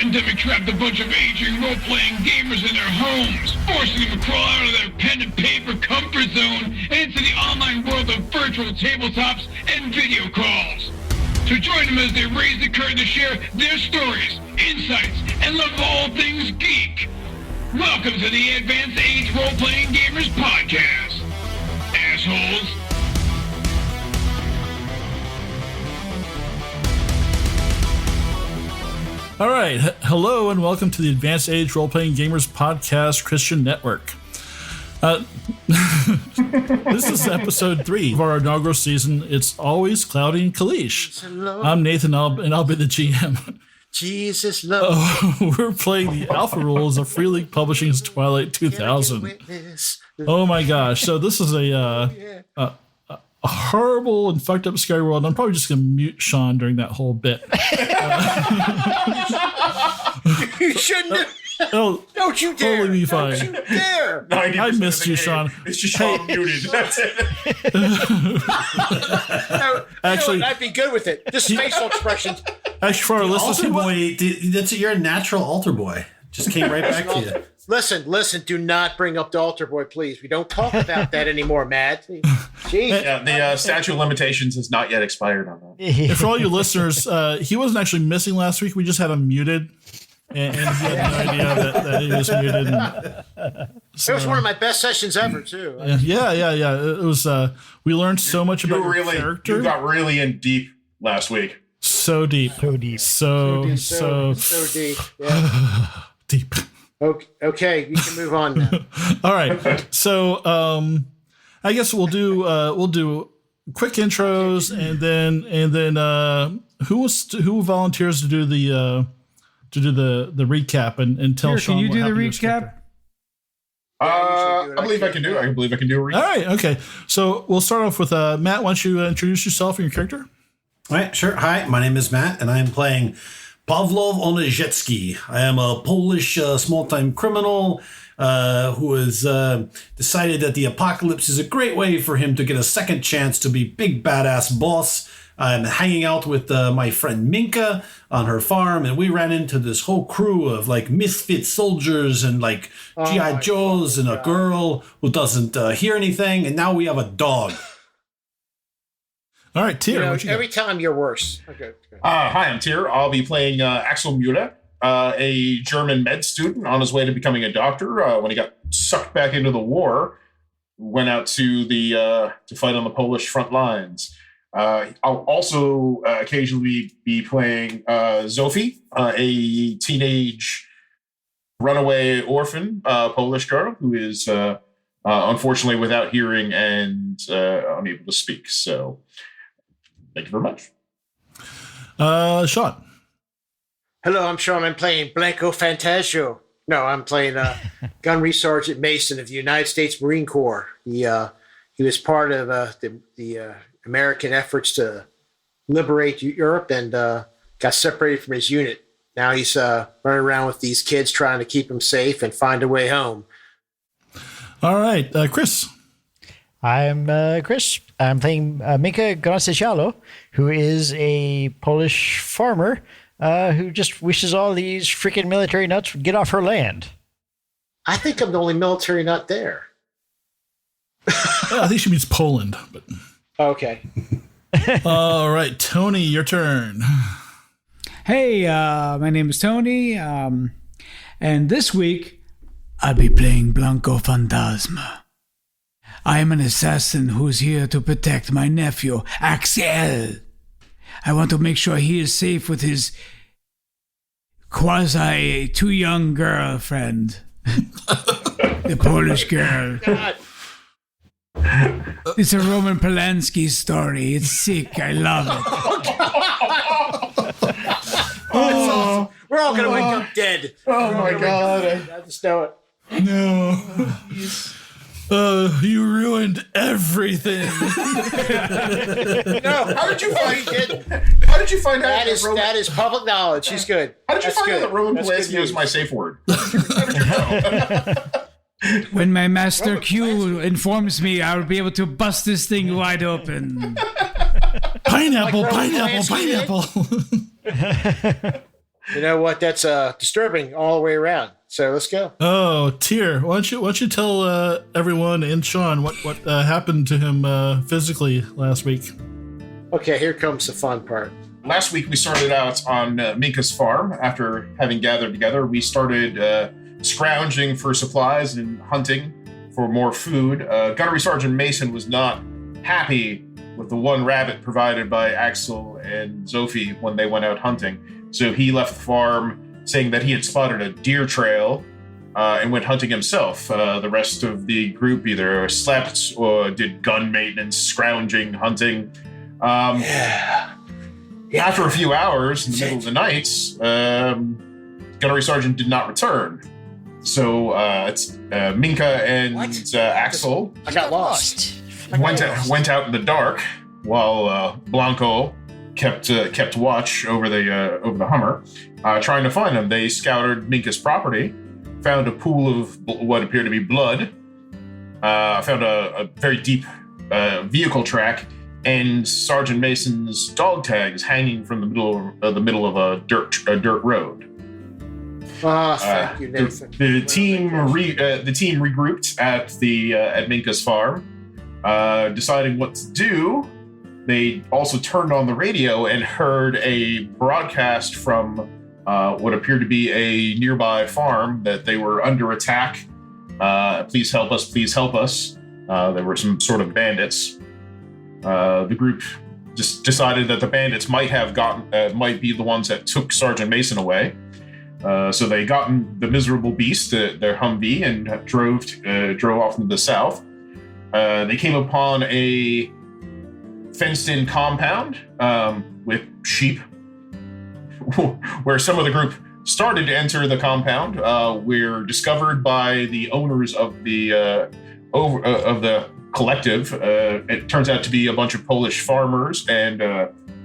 pandemic trapped a bunch of aging role-playing gamers in their homes, forcing them to crawl out of their pen and paper comfort zone and into the online world of virtual tabletops and video calls. So join them as they raise the curtain to share their stories, insights, and love of all things geek. Welcome to the Advanced Age Role-Playing Gamers Podcast, assholes. All right. Hello and welcome to the Advanced Age Role-Playing Gamers Podcast Christian Network. This is episode 3 of our inaugural season. It's Always Cloudy in Kalisz. I'm Nathan, and I'll be the GM. Jesus love. We're playing the alpha rules of Free League Publishing's Twilight 2000. Oh my gosh. So this is a horrible and fucked up scary world. I'm probably just going to mute Sean during that whole bit. You shouldn't. Don't you dare. Totally be fine. Don't you dare. I missed you, Sean. It's just Sean muted. That's it. Actually, I'd be good with it. Just facial expressions. Actually, for our listeners, Altar boy, you're a natural altar boy. Just came right back to you. Listen, do not bring up the altar boy, please. We don't talk about that anymore, Matt. Jeez. Yeah, the statute of limitations has not yet expired on that. And for all you listeners, he wasn't actually missing last week. We just had him muted. And he had no idea that he was muted. So, it was one of my best sessions ever, too. Yeah. It was. We learned so much about your character. You got really in deep last week. So deep. So deep. So deep. Yeah. Deep. Okay, you can move on now. All right. So I guess we'll do quick intros and then who volunteers to do the recap and tell Sean. Can you what do the happened to recap? I believe I can do it. I believe I can do a recap. All right. Okay. So we'll start off with Matt. Why don't you introduce yourself and your character? All right, sure. Hi, my name is Matt, and I am playing Pawlowski Onajecki. I am a Polish small-time criminal who has decided that the apocalypse is a great way for him to get a second chance to be big badass boss. I'm hanging out with my friend Minka on her farm, and we ran into this whole crew of like misfit soldiers and like G.I. Joes and a girl who doesn't hear anything, and now we have a dog. All right, Tyr. Every time you're worse. Okay. Hi, I'm Tyr. I'll be playing Axel Muda, a German med student on his way to becoming a doctor. When he got sucked back into the war, went out to to fight on the Polish front lines. I'll also occasionally be playing Zofie, a teenage runaway orphan Polish girl who is unfortunately without hearing and unable to speak. So thank you very much. Sean. Hello, I'm Sean. I'm playing Blanco Fantasio. No, I'm playing Gunnery Sergeant Mason of the United States Marine Corps. He was part of the American efforts to liberate Europe and got separated from his unit. Now he's running around with these kids trying to keep them safe and find a way home. All right, Chris. I'm Chris. I'm playing Minka Grasicialo, who is a Polish farmer who just wishes all these freaking military nuts would get off her land. I think I'm the only military nut there. I think she means Poland. But okay. All right, Tony, your turn. Hey, my name is Tony, and this week I'll be playing Blanco Fantasma. I am an assassin who's here to protect my nephew, Axel. I want to make sure he is safe with his quasi-too-young girlfriend, the Polish girl. God. It's a Roman Polanski story. It's sick. I love it. Oh, we're all going to wake up dead. Oh my God. I just know it. No. You ruined everything. No, How did you find out that is public knowledge. He's good. How did you That's find out good. that Roman That's good Polanski was news. my safe word? How did you know? When my master Q informs me, I will be able to bust this thing wide open. Pineapple. You know what? That's disturbing all the way around. So let's go. Oh, Tyr, why don't you tell everyone and Sean what happened to him physically last week? Okay, here comes the fun part. Last week we started out on Minka's farm. After having gathered together, we started scrounging for supplies and hunting for more food. Gunnery Sergeant Mason was not happy with the one rabbit provided by Axel and Sophie when they went out hunting. So he left the farm saying that he had spotted a deer trail and went hunting himself. The rest of the group either slept or did gun maintenance, scrounging, hunting. After a few hours in the middle of the night, Gunnery Sergeant did not return. So it's Minka and Axel I got lost. went out in the dark while Blanco kept watch over the Hummer, trying to find him. They scoured Minka's property, found a pool of what appeared to be blood, found a very deep vehicle track, and Sergeant Mason's dog tags hanging from the middle of a dirt road. Thank you, Nathan. The team regrouped at Minka's farm, deciding what to do. They also turned on the radio and heard a broadcast from what appeared to be a nearby farm that they were under attack. Please help us! Please help us! There were some sort of bandits. The group just decided that the bandits might be the ones that took Sergeant Mason away. So they got in the miserable beast, their Humvee, and drove off into the south. They came upon a fenced-in compound with sheep, where some of the group started to enter the compound. Were discovered by the owners of the collective. It turns out to be a bunch of Polish farmers and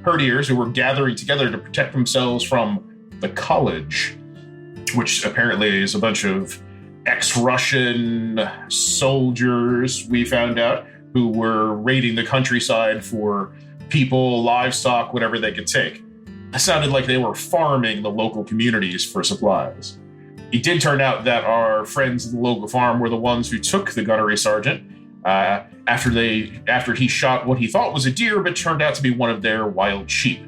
herdiers who were gathering together to protect themselves from the college, which apparently is a bunch of ex-Russian soldiers, we found out, who were raiding the countryside for people, livestock, whatever they could take. It sounded like they were farming the local communities for supplies. It did turn out that our friends at the local farm were the ones who took the gunnery sergeant after he shot what he thought was a deer, but turned out to be one of their wild sheep.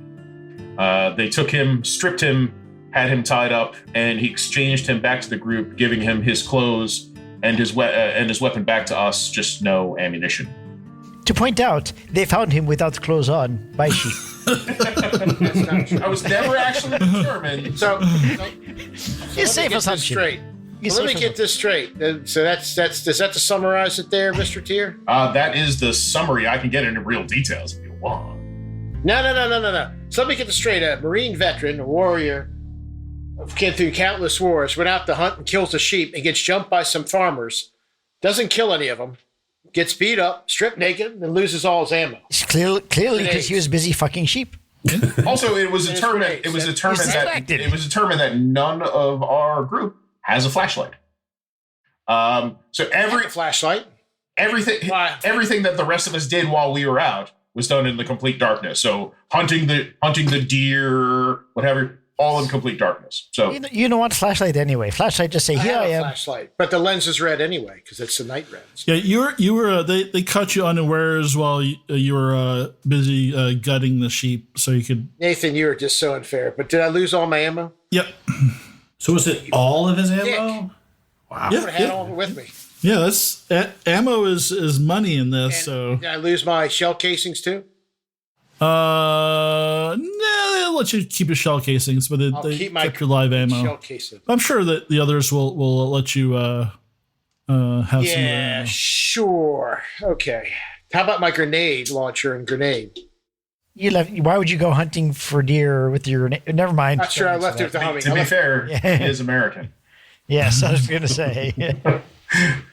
They took him, stripped him, had him tied up, and he exchanged him back to the group, giving him his clothes and his weapon back to us, just no ammunition. To point out, they found him without clothes on by sheep. That's not true. I was never actually determined. So It's safe let me get this assumption. straight. It's Let me safe get this straight. So that's does that to summarize it there, Mr. Tier? That is the summary. I can get into real details if you want. No. So let me get this straight. A Marine veteran, a warrior, came through countless wars, went out to hunt and kills a sheep and gets jumped by some farmers. Doesn't kill any of them. Gets beat up, stripped naked, and loses all his ammo. It's clearly because he was busy fucking sheep. Also, it was determined that none of our group has a flashlight. So A flashlight. everything that the rest of us did while we were out was done in the complete darkness. So hunting the deer, whatever, all in complete darkness. So You don't want a flashlight anyway. Flashlight just say, I here have I a am. flashlight, but the lens is red anyway because it's the night lens. Yeah, you were. They caught you unawares while you were busy gutting the sheep, so you could. Nathan, you are just so unfair. But did I lose all my ammo? Yep. So was it all of his ammo? Dick. Wow. I would have had all of it with me. Yeah, that's ammo is money in this. And So did I lose my shell casings too? nah, they'll let you keep your shell casings, but I'll they keep my kept your live shell ammo. casing. I'm sure that the others will let you have some. Yeah, sure. Okay. How about my grenade launcher and grenade? You left. Why would you go hunting for deer with your? Never mind. Not sure I left it with the humming. to be fair, he is American. Yes, I was going to say.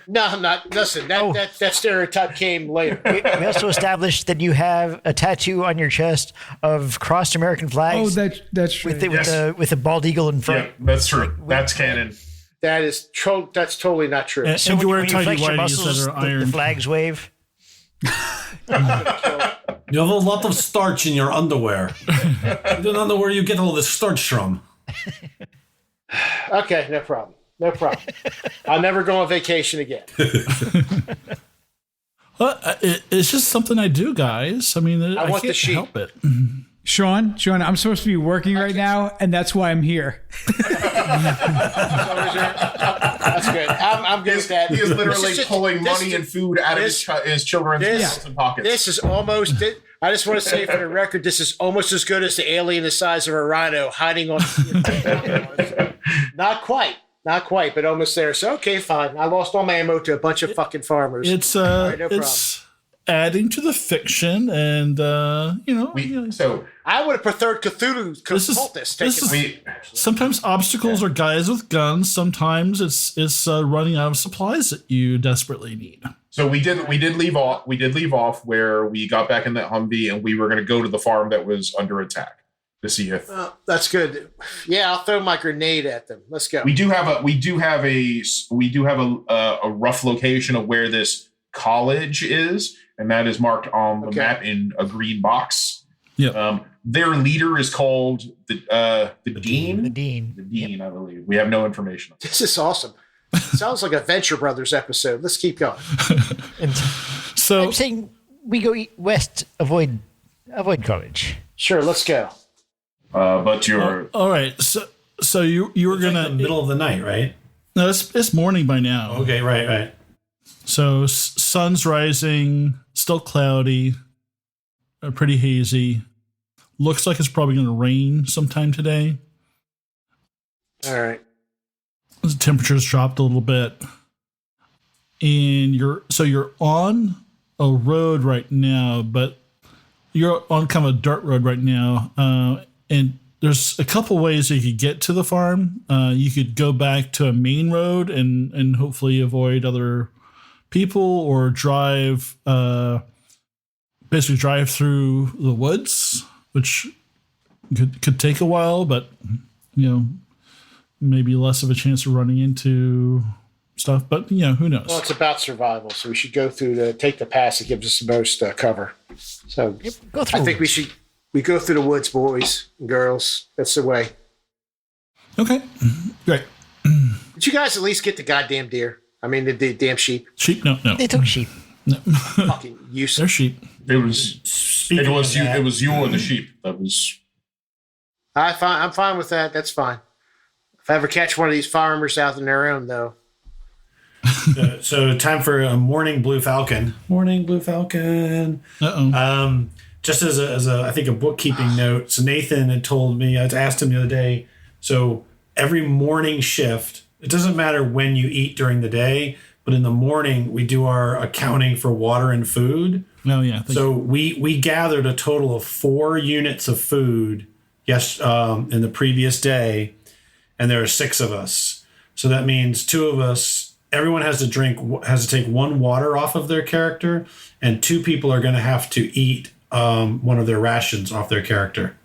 No, I'm not. Listen, that stereotype came later. We also established that you have a tattoo on your chest of crossed American Oh, flags that's with right. with a bald eagle in front. Yeah, that's true. That's canon. That's totally not true. And, So and you when wear tidy flex your whities muscles, that are the iron. flags wave. You have a lot of starch in your underwear. You don't know where you get all this starch from. Okay, no problem. No problem. I'll never go on vacation again. Well, it's just something I do, guys. I mean, I want the can't sheep. help it. Sean, I'm supposed to be working right now, and that's why I'm here. That's good. I'm good with that. He is literally This just- pulling this money is- and food out of his children's mouths and pockets. This is almost. I just want to say for the record, this is almost as good as the alien the size of a rhino hiding on. Not quite, but almost there. So okay, fine. I lost all my ammo to a bunch of fucking farmers. It's right, no it's adding to the fiction, and So I would have preferred Cthulhu This is- cultists this taking. is- sometimes obstacles are guys with guns. Sometimes it's running out of supplies that you desperately need. So we did leave off where we got back in that Humvee and we were going to go to the farm that was under attack to see if That's good. Yeah, I'll throw my grenade at them. Let's go. we do have a rough location of where this college is, and that is marked on the map in a green box. Yeah. Their leader is called the dean. The dean. The dean, I believe. We have no information. This is awesome. Sounds like a Venture Brothers episode. Let's keep going. And So I'm saying we go west, avoid college. Sure, let's go. But you're all right. So you were It's like gonna the middle of the night, right? no, it's morning by now. Okay, right. So sun's rising, still cloudy, pretty hazy. Looks like it's probably going to rain sometime today. All right. The temperature's dropped a little bit, and you're on a road right now, but you're on kind of a dirt road right now, and there's a couple ways you could get to the farm. You could go back to a main road and hopefully avoid other people, or basically drive through the woods, which could take a while, but maybe less of a chance of running into stuff. But who knows? Well, it's about survival, so we should go through take the pass that gives us the most cover. So Yep, go through. I think we go through the woods, boys and girls. That's the way. Okay, great. Did you guys at least get the goddamn deer? I mean, the damn sheep. Sheep? No. They took sheep. Fucking They're useless. sheep. it was you or the sheep. That was I'm fine with that. That's fine. If I ever catch one of these farmers out on their own, though. So time for a morning Blue Falcon. Morning Blue Falcon. Uh-oh. Just as a I think a bookkeeping note. So Nathan had told me, I asked him the other day. So every morning shift, it doesn't matter when you eat during the day, but in the morning we do our accounting for water and food. Oh, yeah. So we gathered a total of 4 units of food in the previous day, and there are 6 of us. So that means 2 of us, everyone has to take 1 water off of their character, and 2 people are going to have to eat one of their rations off their character.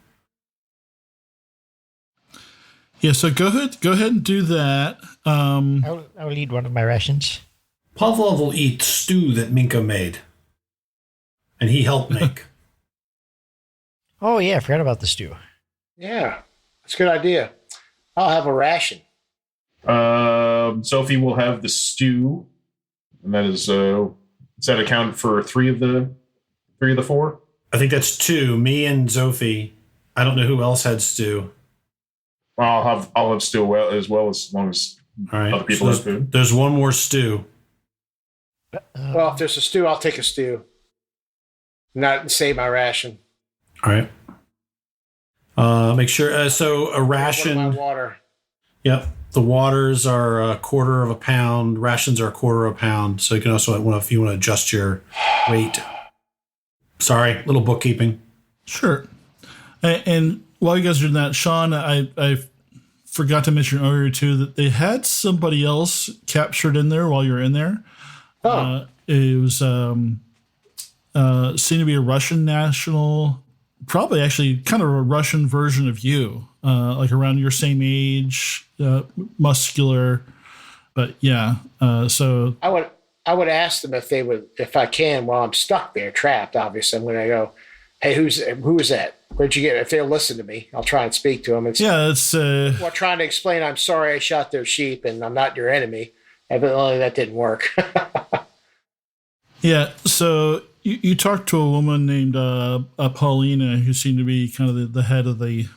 Yeah, so go ahead and do that. I'll eat one of my rations. Pavlov will eat stew that Minka made, and he helped make. Oh yeah, I forgot about the stew. Yeah, that's a good idea. I'll have a ration. Sophie will have the stew, and that is that accounted for 3 of the 4? I think that's 2. Me and Sophie. I don't know who else had stew. Well, I'll have stew as long as All right. other people have food. There's 1 more stew. Well, if there's a stew, I'll take a stew. Not save my ration. All right. Make sure. So a One ration. of my water. Yep. The waters are a quarter of a pound. Rations are a quarter of a pound. So you can also, if you want to adjust your weight. Sorry, little bookkeeping. Sure. And while you guys are doing that, Sean, I forgot to mention earlier too that they had somebody else captured in there while you were in there. Oh. It was seemed to be a Russian national, probably actually kind of a Russian version of you, like around your same age, muscular, but yeah. So I would ask them if I can, while I'm stuck there, trapped. Obviously, I'm going to go, hey, who is that? Where'd you get it? If they'll listen to me, I'll try and speak to them. It's well, trying to explain. I'm sorry I shot those sheep, and I'm not your enemy. Evidently, that didn't work. Yeah. So you talked to a woman named Paulina, who seemed to be kind of the head of the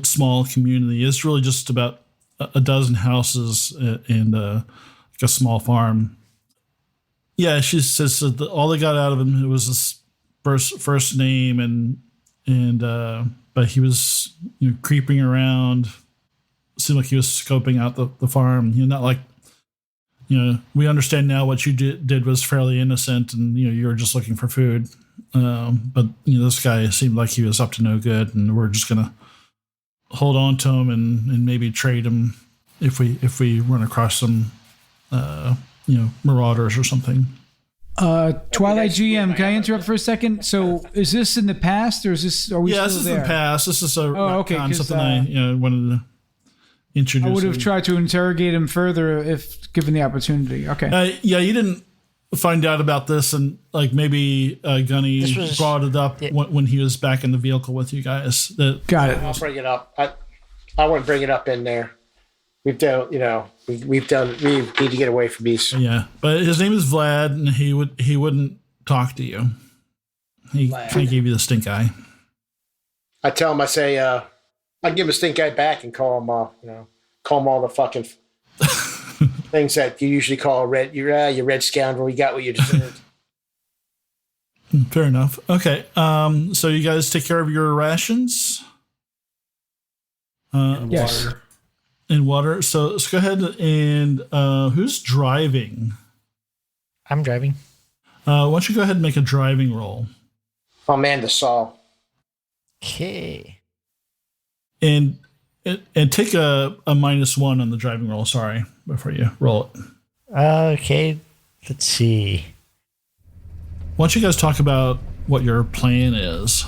small community. It's really just about a dozen houses and like a small farm. Yeah, she says that all they got out of him was his first name, and but he was creeping around. It seemed like he was scoping out the farm. Not like we understand now what you did was fairly innocent, and you were just looking for food. But this guy seemed like he was up to no good, and we're just gonna hold on to him and maybe trade him if we run across some marauders or something. Twilight GM, can I interrupt for a second? So is this in the past, or are we still there? Yeah, this is in the past. This is okay, something I wanted to introduce. I would have tried to interrogate him further if given the opportunity. Okay. Yeah, you didn't find out about this, and like maybe Gunny brought it up when he was back in the vehicle with you guys. Got it. I'll bring it up. I want to bring it up in there. We've done, we need to get away from these. Yeah, but his name is Vlad, and he wouldn't talk to you. He kind of gave you the stink eye. I tell him, I say, I give him a stink eye back and call him all the fucking things that you usually call you red scoundrel. You got what you deserved. Fair enough. Okay. So you guys take care of your rations. Yes. Water. And water. So let's go ahead and who's driving? I'm driving. Why don't you go ahead and make a driving roll? Oh man, the saw. Okay. And take a -1 on the driving roll. Sorry, before you roll it. Okay. Let's see. Why don't you guys talk about what your plan is?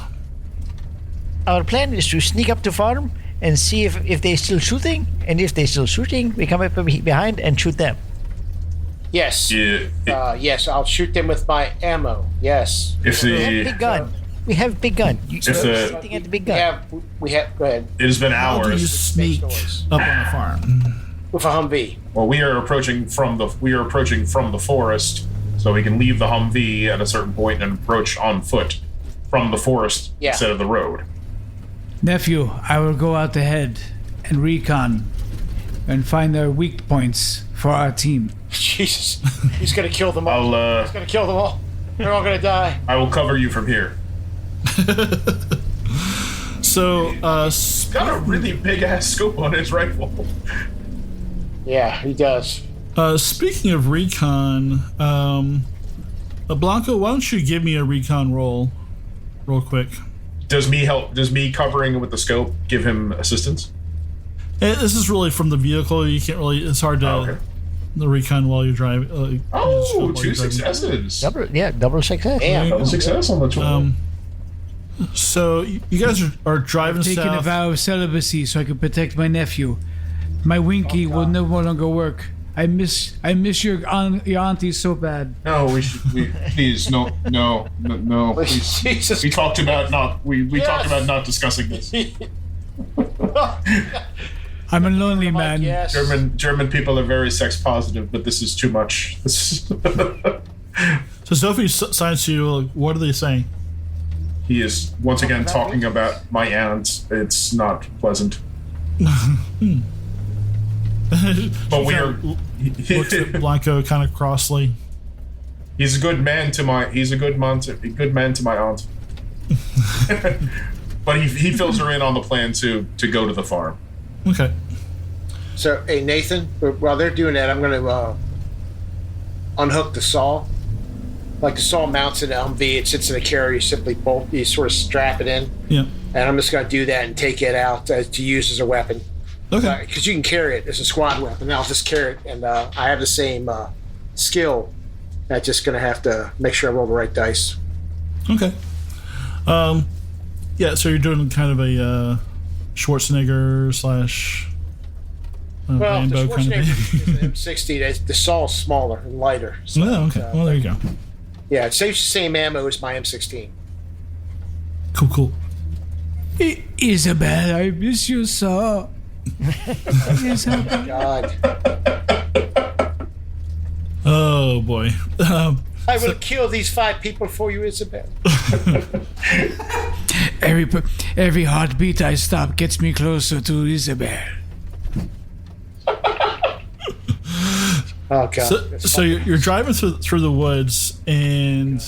Our plan is to sneak up to farm and see if they're still shooting. And if they're still shooting, we come up behind and shoot them. Yes. Yeah. Yes, I'll shoot them with my ammo. Yes. We have big gun. We have big gun. Shooting at the big gun. We have. Go ahead. It has been How do you hours. sneak up on the farm? With a Humvee. Well, we are approaching from the forest, so we can leave the Humvee at a certain point and approach on foot from the forest instead of the road. Nephew, I will go out ahead and recon and find their weak points for our team. Jesus. He's going to kill them all. He's going to kill them all. They're all going to die. I will cover you from here. So, Got a really big ass scope on his rifle. Yeah, he does. Speaking of recon, Blanco, why don't you give me a recon roll real quick? Does me covering with the scope give him assistance? This is really from the vehicle. You can't really. It's hard to the recon while you're driving. Two successes. Double success. Damn. Double success on the 12. So you guys are driving Taking a south. vow of celibacy so I can protect my nephew. My winky will no longer work. I miss your auntie so bad. No, please, no. Please. Jesus. We talked about not discussing this. I'm a lonely man. Yes. German people are very sex positive, but this is too much. So Sophie signs to you. What are they saying? He is once again talking about my aunt. It's not pleasant. But we are. Looks at Blanco kind of crossly. He's a good man to my. He's a good man to my aunt. But he fills her in on the plan to go to the farm. Okay. So, hey, Nathan, while they're doing that, I'm going to unhook the saw. Like the saw mounts in an Humvee, it sits in a carrier, you simply bolt, you sort of strap it in. Yeah. And I'm just going to do that and take it out to use as a weapon. Okay. Because you can carry it as a squad weapon. I'll just carry it, and I have the same skill. I'm just going to have to make sure I roll the right dice. Okay. Yeah. So you're doing kind of a Schwarzenegger slash Well, the Rambo kind of Schwarzenegger thing. is an M60. The saw's smaller and lighter. So, Oh, okay. Well, there you go. yeah, it saves the same ammo as my M16. Cool. Isabel, I miss you so. Isabel. God. Oh boy. I will kill these 5 people for you, Isabel. Every heartbeat I stop gets me closer to Isabel. Oh God. So you're driving through the woods, and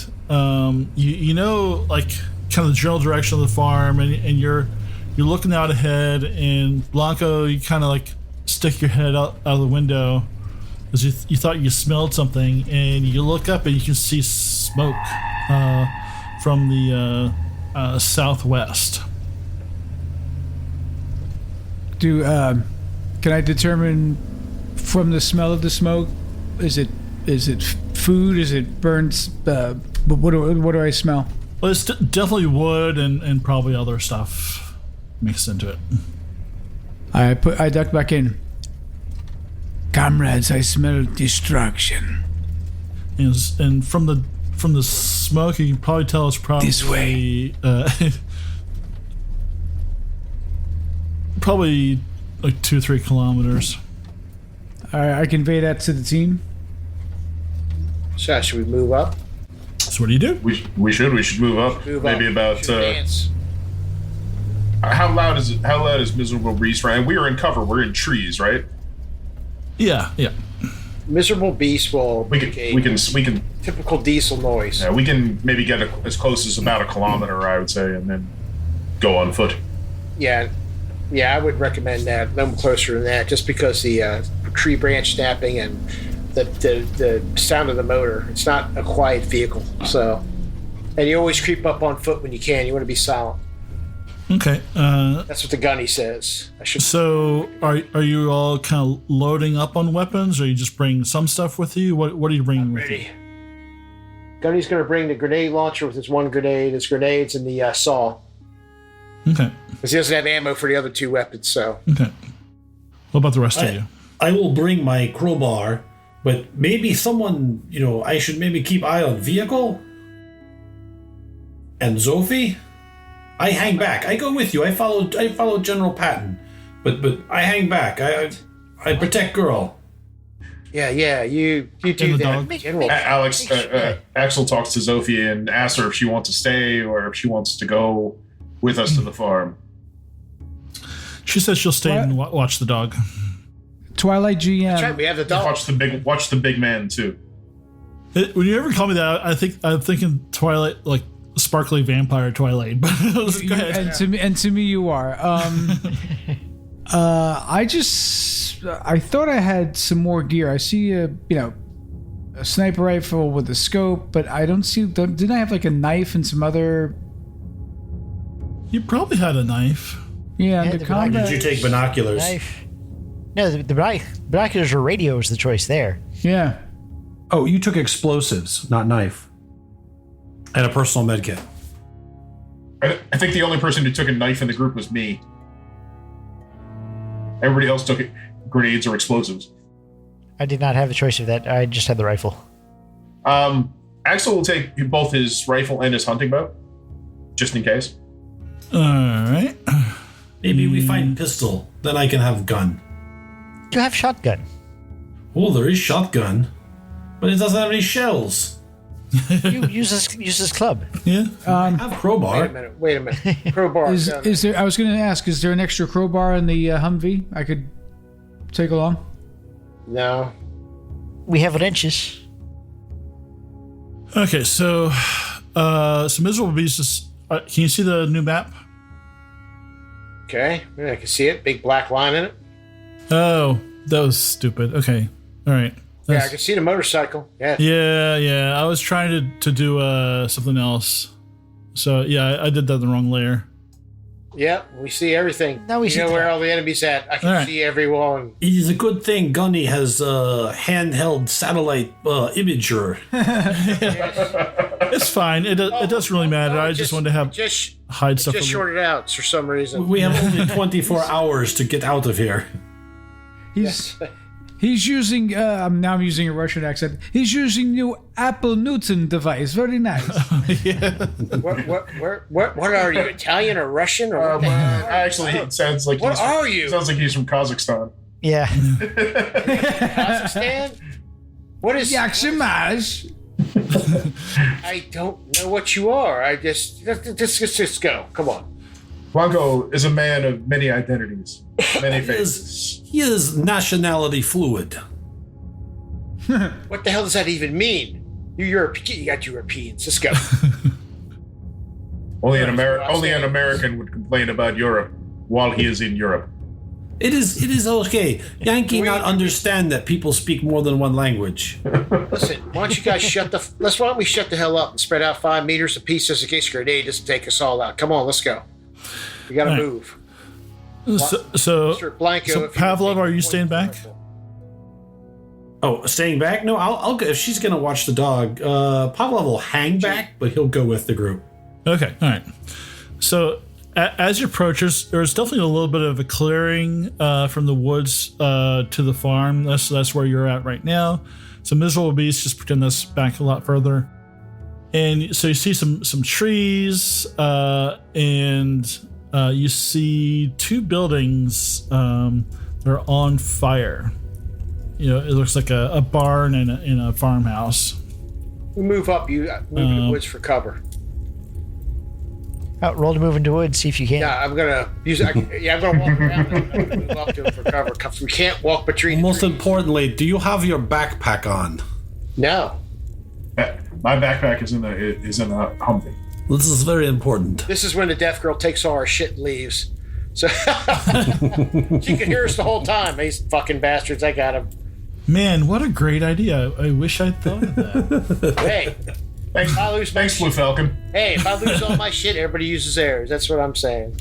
you know, like, kind of the general direction of the farm, and you're looking out ahead, and Blanco, you kind of like stick your head out of the window because you thought you smelled something, and you look up and you can see smoke from the southwest. Can I determine from the smell of the smoke? Is it food? Is it burnt? What do I smell? Well, it's definitely wood and probably other stuff mixed into it. I duck back in. Comrades, I smell destruction. And from the smoke, you can probably tell it's probably This way. Probably like 2-3 kilometers. I convey that to the team. So should we move up? So what do you do? We should move up. Move Maybe up. about Should dance. how loud is it? How loud is Miserable Beast? Right, we are in cover. We're in trees, right? Yeah. Miserable Beast will We make a can typical diesel noise. yeah, we can maybe get as close as about a kilometer, I would say, and then go on foot. Yeah, I would recommend that. No closer than that, just because the tree branch snapping and the sound of the motor. It's not a quiet vehicle, so. And you always creep up on foot when you can. You want to be silent. Okay. That's what the gunny says. So are you all kind of loading up on weapons, or you just bring some stuff with you? What are you bringing with you? Ready. Gunny's going to bring the grenade launcher with his 1 grenade, his grenades, and the saw. Okay. Because he doesn't have ammo for the other 2 weapons, so. Okay. What about the rest of you? I will bring my crowbar, but maybe someone, I should maybe keep eye on vehicle and Zophie. I hang back. I go with you. I follow General Patton, but I hang back. I protect girl. Yeah, you do the that. dog? General. Alex, Axel talks to Zofia and asks her if she wants to stay or if she wants to go with us to the farm. She says she'll stay and watch the dog. Twilight GM. That's right, we have the dog. Watch the big man too. When you ever call me that, I'm thinking Twilight, like sparkly vampire Twilight. But go ahead. And to me, you are. I thought I had some more gear. I see a sniper rifle with a scope, but I don't see. Didn't I have like a knife and some other? You probably had a knife. Yeah, Yeah, the the combat. Did you take binoculars? Knife. No, the binoculars or radio is the choice there. Yeah. Oh, you took explosives, not knife. And a personal medkit. I think the only person who took a knife in the group was me. Everybody else took grenades or explosives. I did not have the choice of that. I just had the rifle. Axel will take both his rifle and his hunting bow, just in case. All right. Maybe we find pistol, then I can have gun. You have shotgun. Oh, there is shotgun, but it doesn't have any shells. You use this club. Yeah. I have crowbar. Wait a minute. Crowbar. Is there? I was going to ask. Is there an extra crowbar in the Humvee I could take along? No. We have wrenches. Okay. So Miserable Beast is. Can you see the new map? Okay. Yeah, I can see it. Big black line in it. Oh, that was stupid. Okay. All right. Yeah, I can see the motorcycle. Yeah. Yeah. I was trying to do something else. So yeah, I did that in the wrong layer. Yeah, we see everything. Now we see know where that. all the enemies at. I can All right. see everyone. It is a good thing Gunny has handheld satellite imager. It's fine. It doesn't really matter. I just wanted to have Just hide stuff. just shorted out for some reason. We have only 24 hours to get out of here. He's He's using. Now I'm using a Russian accent. He's using new Apple Newton device. Very nice. What are you, Italian or Russian or? Actually, it sounds like What are you? Sounds like he's from Kazakhstan. Yeah. Kazakhstan? What is? Yakshimaj. I don't know what you are. I just go. Come on. Blanco is a man of many identities, many faces. He is nationality fluid. What the hell does that even mean? You got Europeans. Let's go. Only an American would complain about Europe while he is in Europe. It is okay. Yankee not understand that people speak more than one language. Listen, why don't you guys why don't we shut the hell up and spread out 5 meters apiece just in case a grenade doesn't take us all out. Come on, let's go. We gotta move. So Mr. Blanco, if you Pavlov, would are you take staying back? Oh, staying back? No, I'll go. If she's going to watch the dog, Pavlov will hang back, but he'll go with the group. Okay, all right. So as you approach, there's definitely a little bit of a clearing from the woods to the farm. That's where you're at right now. So Miserable Beast, just pretend that's back a lot further. And so you see some trees, and you see 2 buildings that are on fire. You know, it looks like a barn and a farmhouse. We move up. You move to the woods for cover. Roll to move into wood. See if you can. Yeah, I'm gonna use. I'm gonna walk around. I'm gonna move up to it for cover. We can't walk between. Most trees. importantly, do you have your backpack on? No. My backpack is in a Humvee. This is very important. This is when the deaf girl takes all our shit and leaves. So she can hear us the whole time. These fucking bastards. I got them. Man, what a great idea! I wish I'd thought of that. Hey. Thanks, Blue Falcon. Hey, if I lose all my shit, everybody uses theirs. That's what I'm saying.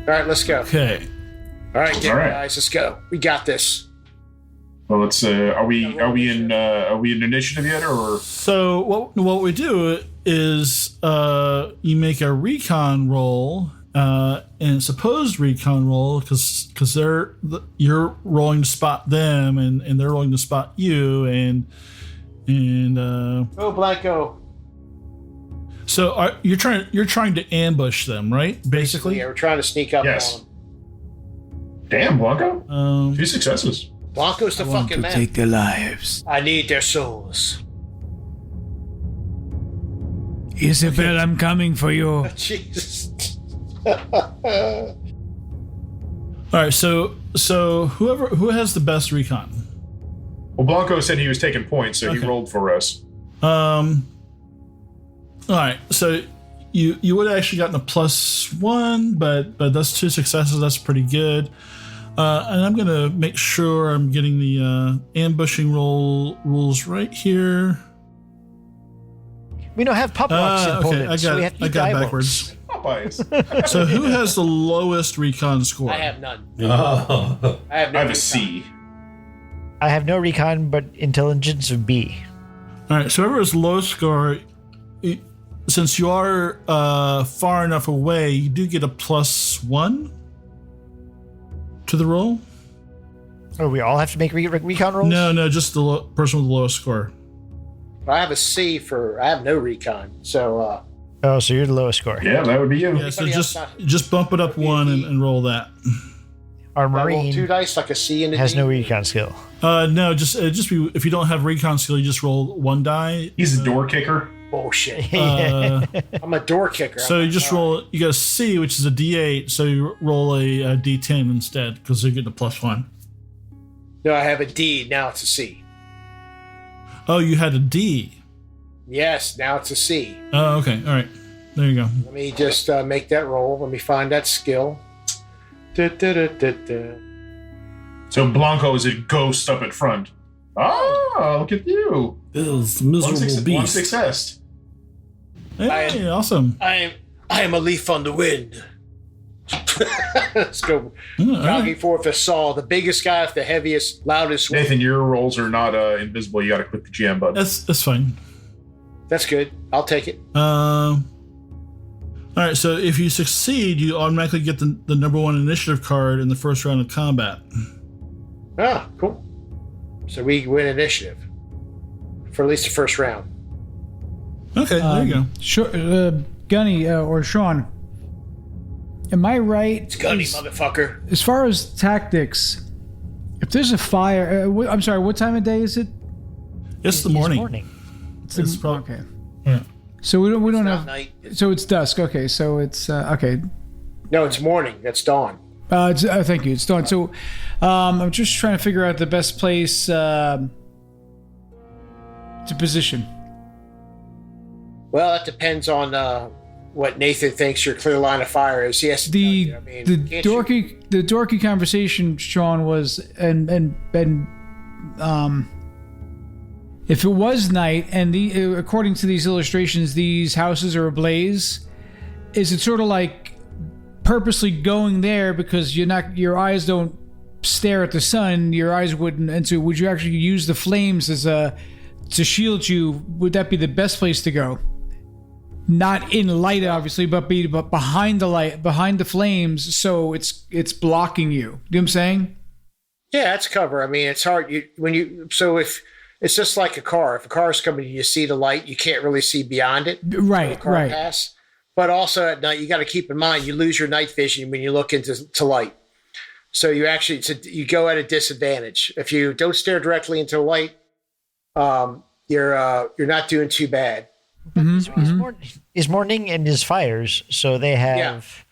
All right, let's go. Okay. All right, guys, let's go. We got this. Well, let's. Are we in initiative yet, or? So what we do is you make a recon roll, and supposed recon roll because you're rolling to spot them, and they're rolling to spot you, and Oh, Blanco. So you're trying to ambush them, right? Basically. Yeah, we're trying to sneak up Yes. on them. Damn, Blanco. 2 successes. Blanco's the fucking man. Take their lives. I need their souls. Isabel, I'm coming for you. Jesus. All right. So who has the best recon? Well, Blanco said he was taking points, so he rolled for us. All right. So you would have actually gotten a +1, but that's 2 successes. That's pretty good. And I'm gonna make sure I'm getting the ambushing rules right here. We don't have pop rocks in Okay, Poland, so we have to I eat got die backwards. Popeyes. So who has the lowest recon score? I have none. Oh. I have no I have a recon. C. I have no recon, but intelligence of B. All right. So whoever has low score, since you are far enough away, you do get a +1 to the roll. Oh, we all have to make recon rolls? No, just the person with the lowest score. I have a C I have no recon. So, Oh, so you're the lowest score. Yeah, that would be you. Yeah, so Anybody just else just bump it up 1 and roll that. Our I roll Marine 2 dice, like a C and a has D. no recon skill. No, just be, if you don't have recon skill, you just roll 1 die. He's a door kicker. Bullshit. Uh, I'm a door kicker. so you just roll. You got a C, which is a D8. So you roll a D10 instead because you get the +1. No, I have a D. Now it's a C. Oh, you had a D. Yes, now it's a C. Oh, okay. All right. There you go. Let me just make that roll. Let me find that skill. Da. So Blanco is a ghost up at front. Oh, look at you. This miserable One beast. success. Hey, awesome. I am a leaf on the wind. Let's go. All right. Jogging forth a saw, the biggest guy with the heaviest, loudest. Nathan, your rolls are not invisible. You got to click the GM button. That's fine. That's good. I'll take it. All All right, so if you succeed, you automatically get the number 1 initiative card in the first round of combat. Ah, cool. So we win initiative for at least the first round. Okay, there you go. Sure, Gunny or Sean, am I right? It's Gunny, motherfucker. As far as tactics, if there's a fire, I'm sorry, what time of day is it? It's the morning. It's okay. Yeah. So we don't Not have. night. So it's dusk. Okay, so it's okay. No, it's morning. That's dawn. Thank you. It's done. So I'm just trying to figure out the best place to position. Well, that depends on what Nathan thinks your clear line of fire is. Yes, The dorky conversation, Sean, was and if it was night and according to these illustrations, these houses are ablaze, is it sort of like purposely going there because your eyes don't stare at the sun, your eyes wouldn't, and so would you actually use the flames to shield you? Would that be the best place to go? Not in light, obviously, but behind the light, behind the flames, so it's blocking you. You know what I'm saying? Yeah, that's cover. I mean, it's hard. If it's just like a car. If a car is coming, you see the light. You can't really see beyond it. Right, right. Pass. But also at night, you got to keep in mind you lose your night vision when you look into light. So you you go at a disadvantage if you don't stare directly into the light. You're not doing too bad. Is morning and is fires, so they have.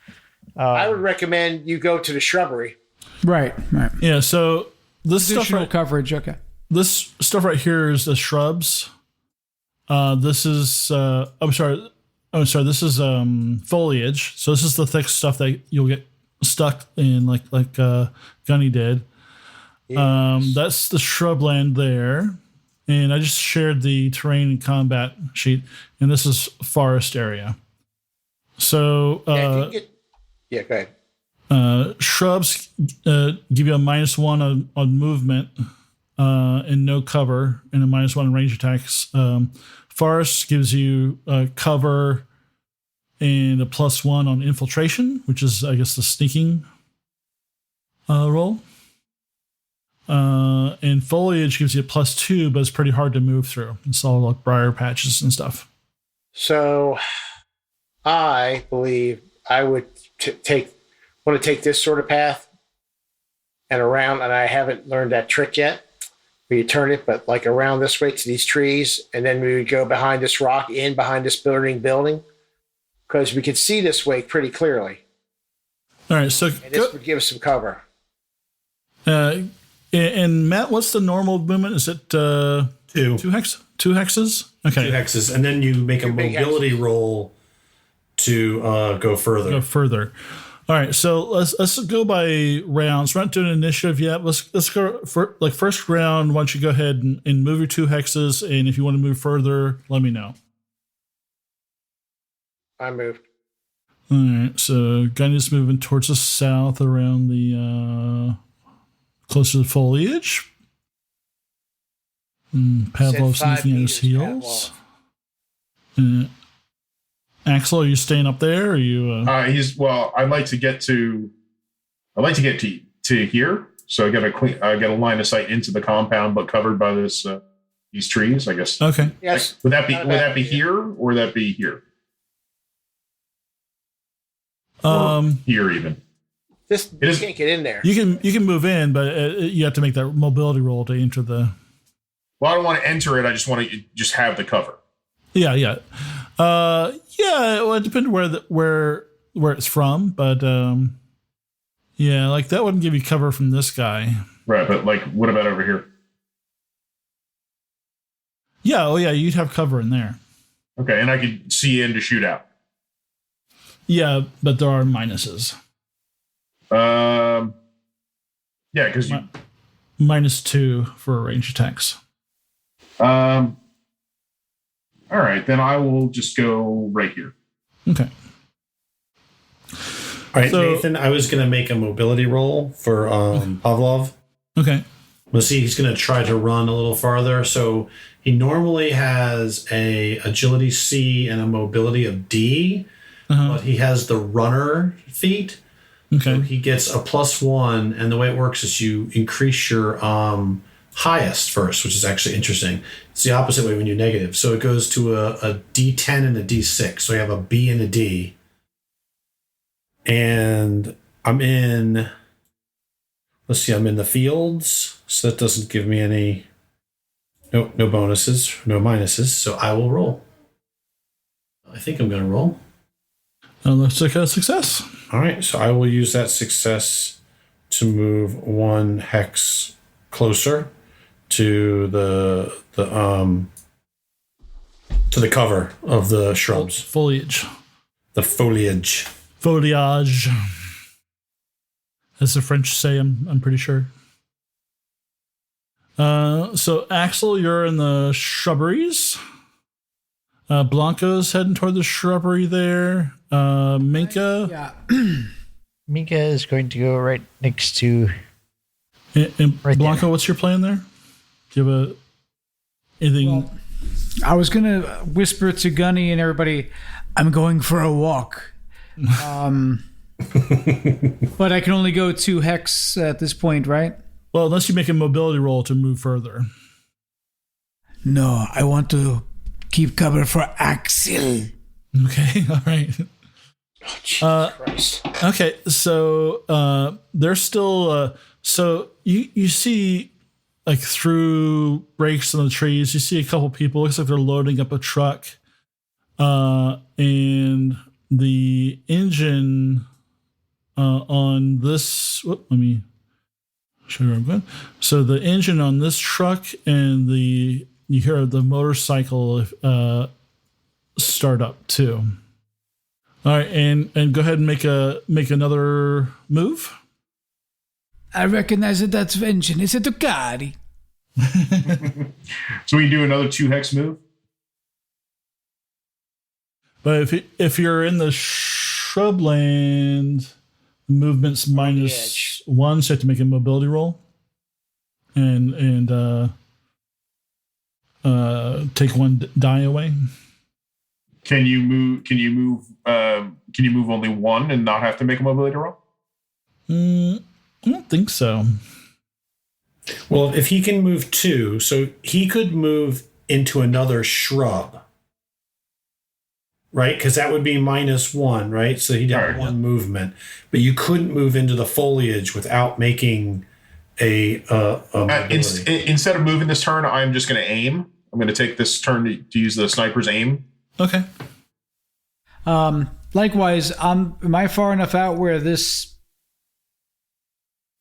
I would recommend you go to the shrubbery. Right. Yeah. So this Additional stuff coverage. Okay. This stuff right here is the shrubs. This is I'm sorry. This is foliage. So this is the thick stuff that you'll get stuck in, like Gunny did. Yes. That's the shrubland there, and I just shared the terrain and combat sheet, and this is forest area. So go ahead. Shrubs give you a -1 on movement and no cover, and a -1 on range attacks. Forest gives you cover and a +1 on infiltration, which is, I guess, the sneaking roll. And foliage gives you a +2, but it's pretty hard to move through. It's all like briar patches and stuff. So I believe I would want to take this sort of path and around, and I haven't learned that trick yet. You turn it, but like around this way to these trees, and then we would go behind this rock, in behind this building, because we could see this way pretty clearly. All right, so and this would give us some cover. And Matt, what's the normal movement? Is it 2 hexes? Okay, 2 hexes, and then you make a mobility roll to go further. All right, so let's go by rounds. We're not doing initiative yet. Let's go for like first round. Why don't you go ahead and move your 2 hexes, and if you want to move further, let me know. I moved. All right, so Gunny's moving towards the south around the closer to the foliage. Pavlov sneaking at his heels. Axel, are you staying up there? Or are you? I'd like to get to here. So I got a line of sight into the compound, but covered by these trees, I guess. Okay. Yes. Would that be here, or would that be here? Here even. You can't get in there. You can move in, but you have to make that mobility roll to enter the. Well, I don't want to enter it. I just want to just have the cover. Yeah. Well, it depends where it's from, but yeah, like that wouldn't give you cover from this guy. Right, but like, what about over here? Yeah, you'd have cover in there. Okay, and I could see in to shoot out. Yeah, but there are minuses. Yeah, because you -2 for range attacks. All right, then I will just go right here. Okay. All right, so, Nathan, I was going to make a mobility roll for Pavlov. Okay. Let's see, he's going to try to run a little farther. So he normally has a agility C and a mobility of D. but he has the runner feat. Okay. So he gets a +1, and the way it works is you increase your highest first, which is actually interesting. It's the opposite way when you negative. So it goes to a D10 and a D6. So I have a B and a D. And I'm in, let's see, I'm in the fields. So that doesn't give me any, no bonuses, no minuses. So I will roll. I think I'm going to roll. Looks like a success. All right, so I will use that success to move 1 hex closer to the cover of the shrubs. Foliage. The foliage. Foliage. As the French say, I'm pretty sure. So Axel, you're in the shrubberies. Blanco's heading toward the shrubbery there. Minka. Yeah. Minka is going to go right next to. And Right Blanco, there. what's your plan there? Do you have anything? Well, I was going to whisper to Gunny and everybody, I'm going for a walk. But I can only go 2 hex at this point, right? Well, unless you make a mobility roll to move further. No, I want to keep cover for Axel. Okay, all right. Oh, Jesus Christ. Okay, so they're still. So you see, like through breaks in the trees, you see a couple people. Looks like they're loading up a truck, and the engine on this. Let me show you where I'm going. So the engine on this truck and you hear the motorcycle start up too. All right, and go ahead and make another move. I recognize that that's engine. It's a Ducati. So we do another 2 hex move. But if you're in the shrubland, movement's -1, so you have to make a mobility roll, and take 1 die away. Can you move? Can you move only 1 and not have to make a mobility roll? I don't think so. Well, if he can move 2, so he could move into another shrub, right? Because that would be -1, right? So he'd have Right. 1 movement, but you couldn't move into the foliage without making a mobility. Instead of moving this turn, I'm just going to aim. I'm going to take this turn to use the sniper's aim. Okay. Likewise, am I far enough out where this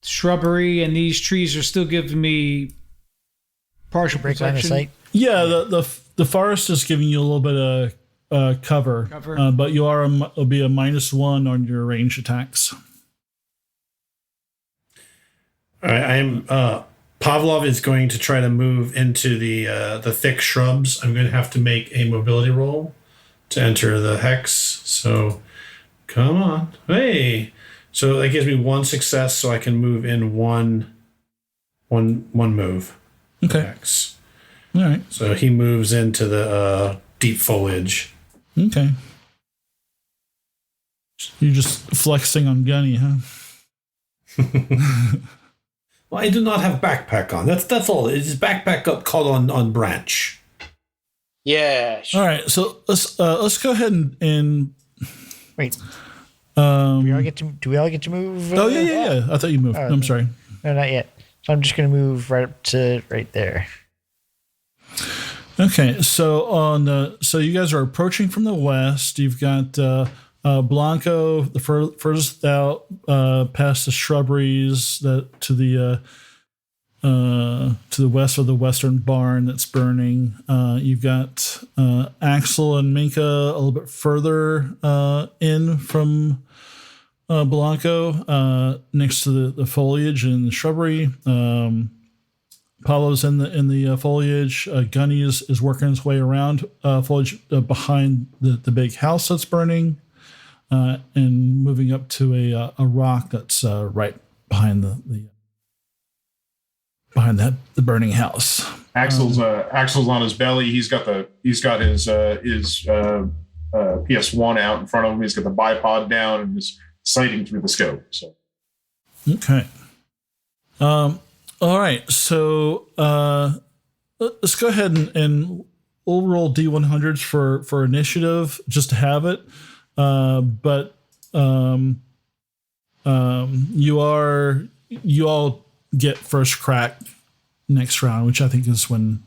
shrubbery and these trees are still giving me partial Break line of protection? sight. Yeah, the forest is giving you a little bit of cover. But you will be a -1 on your range attacks. All right, I'm Pavlov is going to try to move into the thick shrubs. I'm going to have to make a mobility roll to enter the hex. So, come on, hey! So that gives me 1 success, so I can move in one move. Okay. Hex. All right. So he moves into the deep foliage. Okay. You're just flexing on Gunny, huh? Well, I do not have backpack on. That's all. It's backpack up caught on branch. Yeah. All right. So let's go ahead and Wait, um. do we all get to move? Oh yeah. I thought you moved. I'm sorry. No, not yet. So I'm just going to move right up to right there. Okay, so so you guys are approaching from the west. You've got Blanco, the furthest out, past the shrubberies to the west of the western barn that's burning. You've got Axel and Minka a little bit further in from Blanco, next to the foliage and the shrubbery. Paulo's in the foliage. Gunny is working his way around foliage behind the big house that's burning, and moving up to a rock that's right behind the burning house. Axel's on his belly. He's got his PS1 out in front of him. He's got the bipod down and is sighting through the scope. So, okay. All right. So let's go ahead and we'll roll D100s for initiative just to have it. But you all get first crack next round, which I think is when.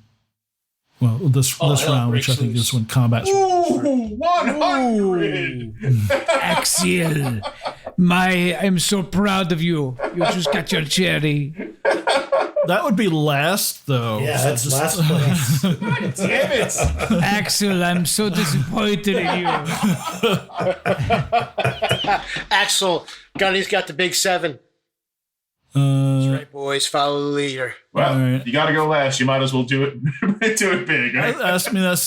Well, this round, which I think is when combat's. Ooh, 100! Axel, I'm so proud of you. You just got your cherry. That would be last, though. Yeah, that's last place. Damn it! Axel, I'm so disappointed in you. Axel, Gunny's got the big 7. That's right, boys. Follow the leader. Well, right. You got to go last. You might as well do it big. Right?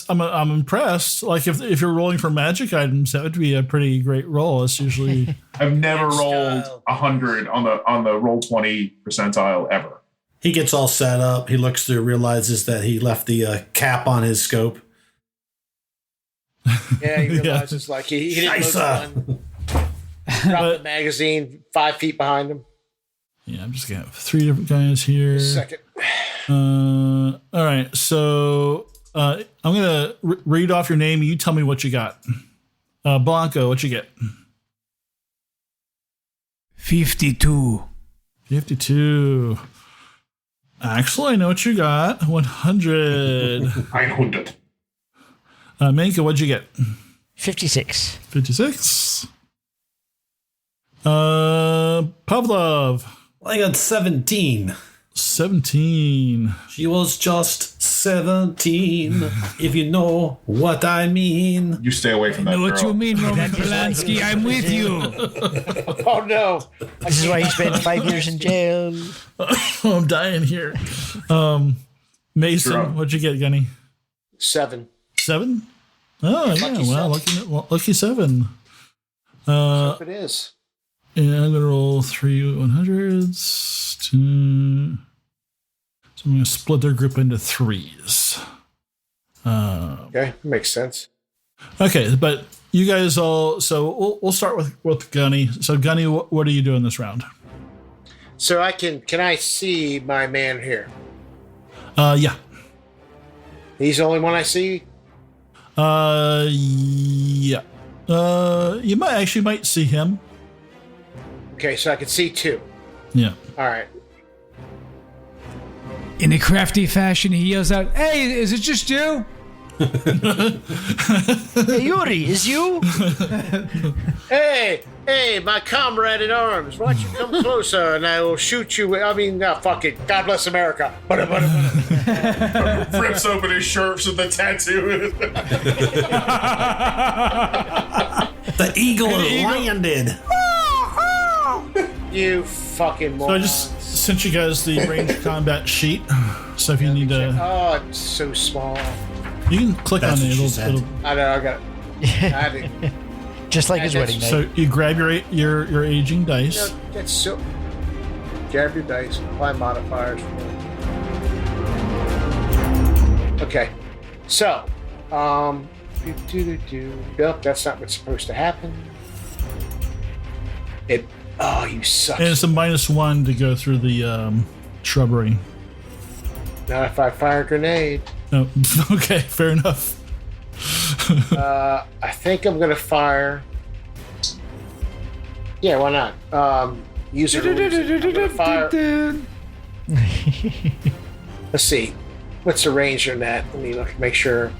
I'm impressed. Like if you're rolling for magic items, that would be a pretty great roll. It's usually I've never rolled 100 on the roll 20 percentile ever. He gets all set up. He looks through, realizes that he left the cap on his scope. Yeah, he realizes like he didn't load the gun. Drop the magazine 5 feet behind him. Yeah, I'm just gonna have 3 different guys here. Second. All right, so I'm gonna read off your name. You tell me what you got. Blanco, what you get? 52. 52. Axel, I know what you got. 100. 100. Minka, what'd you get? 56. 56. Pavlov. I got 17. 17. She was just 17, if you know what I mean. You stay away from that I know girl. what you mean, Roman Polanski. I'm with you. Oh no! This is why he spent 5 years in jail. I'm dying here. Mason, Sure. what'd you get, Gunny? 7. 7? Oh, yeah. Lucky Well, lucky 7. Hope it is. And I'm going to roll 3 100s. 2. So I'm going to split their group into 3s. Okay, makes sense. Okay, but you guys all. So we'll start with Gunny. So Gunny, what are you doing this round? So can I see my man here? Yeah. He's the only one I see. Yeah. You might see him. Okay, so I can see 2. Yeah. All right. In a crafty fashion, he yells out, "Hey, is it just you?" Hey, Yuri, is you? Hey, my comrade in arms, why don't you come closer and I will shoot you? I mean, fuck it. God bless America. Rips open his shirt with the tattoo. The eagle has landed. You fucking So I moron. just sent you guys the range combat sheet. So if you need to, Oh, it's so small. you can click That's on it. what she said. I know, I got it. I didn't. Just like his wedding night. So you grab your aging dice. No, that's so. Grab your dice, apply modifiers. Okay, so, Nope, that's not what's supposed to happen. Oh, you suck. And it's a -1 to go through the shrubbery. Not if I fire a grenade. Oh, okay, fair enough. I think I'm gonna fire. Yeah, why not? User rules. I'm gonna fire. Let's see. What's the range on that? Let me look, make sure.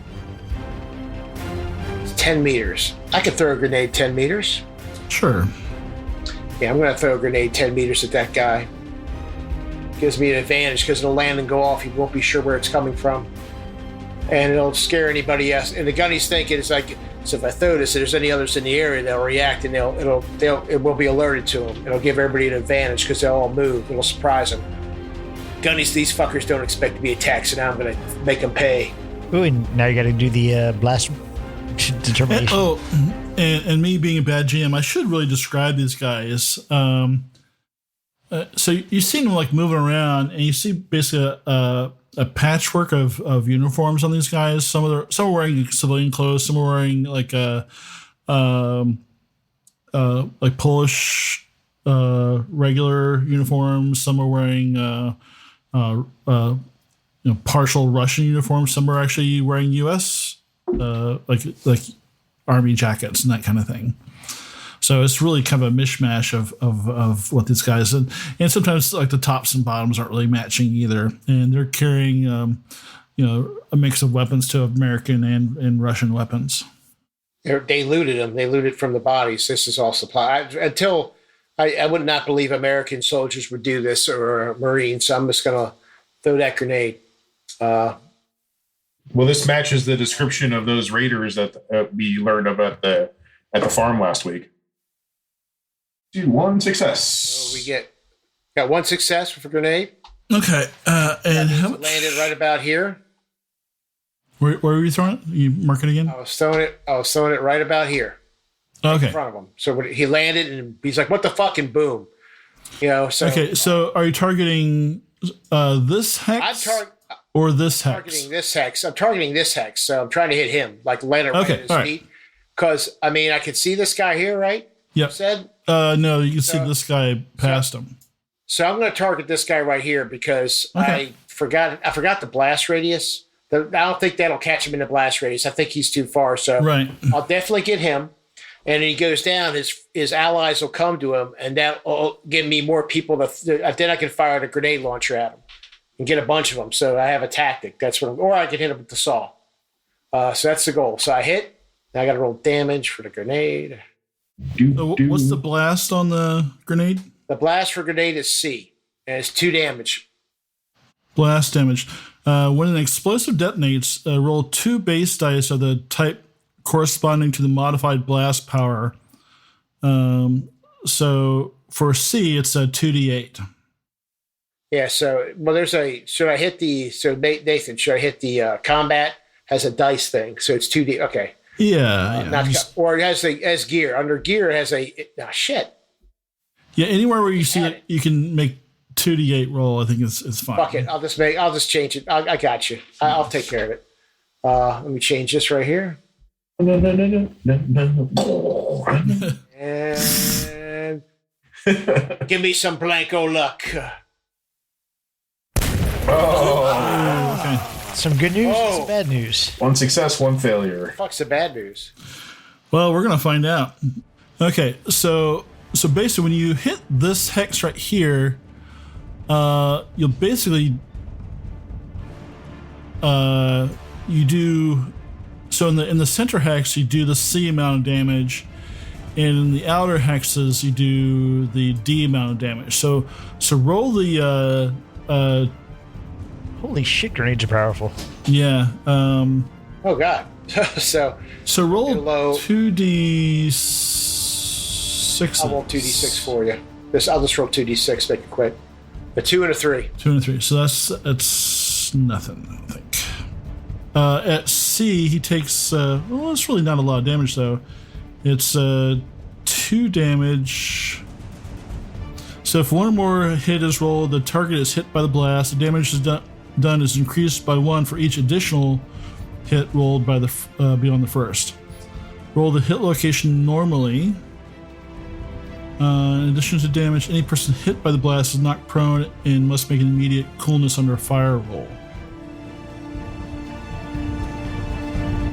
It's 10 meters. I can throw a grenade 10 meters. Sure. Yeah, I'm gonna throw a grenade 10 meters at that guy. Gives me an advantage because it'll land and go off. He won't be sure where it's coming from. And it'll scare anybody else. And the gunny's thinking it's like, so if I throw this, if there's any others in the area, they'll react and it will be alerted to them. It'll give everybody an advantage because they'll all move. It'll surprise them. Gunnies, these fuckers don't expect to be attacked, so now I'm gonna make them pay. Ooh, and now you got to do the blast determination. Oh, and me being a bad GM, I should really describe these guys. So you see them like moving around, and you see basically a patchwork of uniforms on these guys. Some are wearing civilian clothes. Some are wearing like Polish regular uniforms. Some are wearing partial Russian uniforms. Some are actually wearing U.S. Like army jackets and that kind of thing. So it's really kind of a mishmash of what these guys and sometimes like the tops and bottoms aren't really matching either, and they're carrying a mix of weapons to American and Russian weapons. They looted them. They looted from the bodies. This is all supply. I would not believe American soldiers would do this or Marines. So I'm just gonna throw that grenade. Well, this matches the description of those raiders that we learned about at the farm last week. Do 1 success. So we got 1 success with a grenade. Okay, and how much? Landed right about here. Where were you throwing it? You mark it again? I was throwing it right about here. Okay. In front of him. So when he landed, and he's like, "What the fuck?" And boom. So okay. So are you targeting this hex or this hex? Targeting this hex. I'm targeting this hex. So I'm trying to hit him, like land it right at his feet. Because I could see this guy here, right? Yep. Said. No, you can see this guy past him. So I'm going to target this guy right here because I forgot the blast radius. I don't think that'll catch him in the blast radius. I think he's too far. So I'll definitely get him. And he goes down. His allies will come to him, and that will give me more people. Then I can fire the grenade launcher at him and get a bunch of them. So I have a tactic. That's what. Or I can hit him with the saw. So that's the goal. So I hit. Now I got to roll damage for the grenade. So what's the blast on the grenade? The blast for grenade is C, and it's 2 damage. Blast damage. When an explosive detonates, roll 2 base dice of the type corresponding to the modified blast power. So for C, it's a 2d8. Yeah. So should I hit Nathan? Should I hit the combat? Has a dice thing, so it's 2d. Okay. Yeah. Or it has gear. Under gear, it has shit. Yeah, anywhere where you see it, you can make 2d8 roll. I think it's fine. Fuck it. I'll just change it. I got you. I'll take care of it. Let me change this right here. And give me some Blanco luck. Okay. Some good news and some bad news. 1 success, 1 failure. Fuck's the bad news. Well, we're gonna find out. Okay, so basically, when you hit this hex right here, you'll basically you do so in the center hex you do the C amount of damage, and in the outer hexes you do the D amount of damage. So roll the Holy shit, grenades are powerful. yeah. Oh god. So roll low. 2d6. I'll roll 2d6 for you. I'll just roll 2d6, make it quick. A 2 and a 3. 2 and a 3. So that's nothing, I don't think. At C, he takes. It's really not a lot of damage though. It's 2 damage. So if one or more hit is rolled, the target is hit by the blast. The damage is done is increased by 1 for each additional hit rolled by the beyond the first. Roll the hit location normally. In addition to damage, any person hit by the blast is knocked prone and must make an immediate coolness under fire roll.